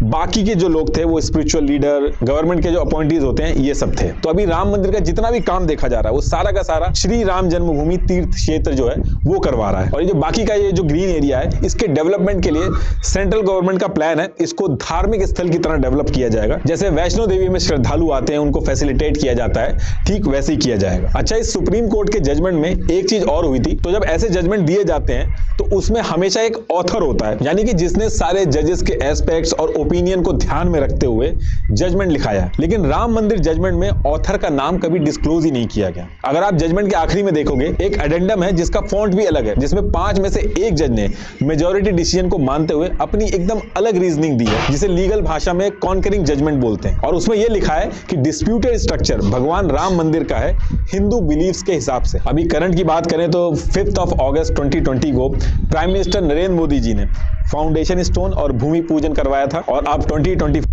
बाकी के जो लोग थे वो स्पिरिचुअल लीडर, गवर्नमेंट के जो अपॉइंटीज होते हैं, ये सब थे। तो अभी राम मंदिर का जितना भी काम देखा जा रहा है वो सारा का सारा श्री राम जन्मभूमि तीर्थ क्षेत्र जो है वो करवा रहा है। और ये जो बाकी का ये जो ग्रीन एरिया है इसके डेवलपमेंट के लिए सेंट्रल गवर्नमेंट का प्लान है, इसको धार्मिक स्थल की तरह डेवलप किया जाएगा। जैसे वैष्णो देवी में श्रद्धालु आते हैं उनको फैसिलिटेट किया जाता है, ठीक वैसे ही किया जाएगा। अच्छा, इस सुप्रीम कोर्ट के जजमेंट में एक चीज और हुई थी। तो जब ऐसे जजमेंट दिए जाते हैं तो उसमें हमेशा एक ऑथर होता है, यानी कि जिसने सारे जजेस के एस्पेक्ट्स और ओपिनियन को ध्यान में रखते हुए जजमेंट लिखाया है। लेकिन राम मंदिर जजमेंट में ऑथर का नाम कभी डिस्क्लोज ही नहीं किया गया। अगर आप जजमेंट के आखिरी में देखोगे एक एडेंडम है जिसका फॉन्ट भी अलग है, जिसमें 5 में से एक जज ने मेजॉरिटी डिसीजन को मानते हुए अपनी एकदम अलग रीजनिंग दी है, जिसे लीगल भाषा में कॉन्करिंग जजमेंट बोलते हैं। और उसमें यह लिखा है कि डिस्प्यूटेड स्ट्रक्चर भगवान राम मंदिर का है हिंदू बिलीफ्स के हिसाब से। अभी करंट की बात करें तो 5 अगस्त 2020 को प्राइम मिनिस्टर नरेंद्र मोदी जी ने फाउंडेशन स्टोन और भूमि पूजन करवाया था। और अब 2020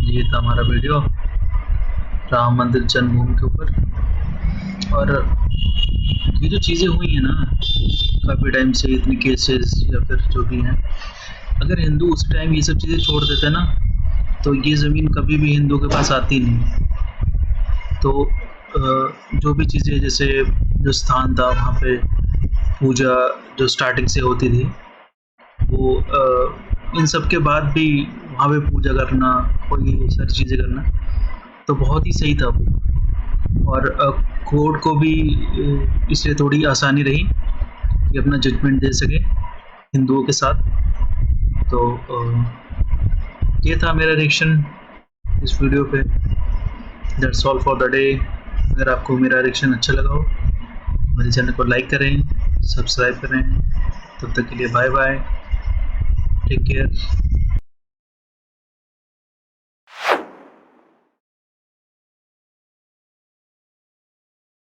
ये था हमारा वीडियो राम मंदिर जन्मभूमि के ऊपर। और ये जो चीज़ें हुई हैं ना काफ़ी टाइम से, इतनी केसेस या फिर जो भी हैं, अगर हिंदू उस टाइम ये सब चीज़ें छोड़ देते ना तो ये ज़मीन कभी भी हिंदू के पास आती नहीं। तो जो भी चीज़ें, जैसे जो स्थान था वहाँ पे पूजा जो स्टार्टिंग से होती थी, वो इन सब के बाद भी वहाँ पे पूजा करना और ये सारी चीज़ें करना तो बहुत ही सही था वो। और कोर्ट को भी इसलिए थोड़ी आसानी रही कि अपना जजमेंट दे सके हिंदुओं के साथ। तो ये था मेरा रिएक्शन इस वीडियो पे। That's all for the day. अगर आपको मेरा रिएक्शन अच्छा लगा हो मेरे चैनल को लाइक करें, सब्सक्राइब करें। तब तक के लिए बाय बाय, टेक केयर।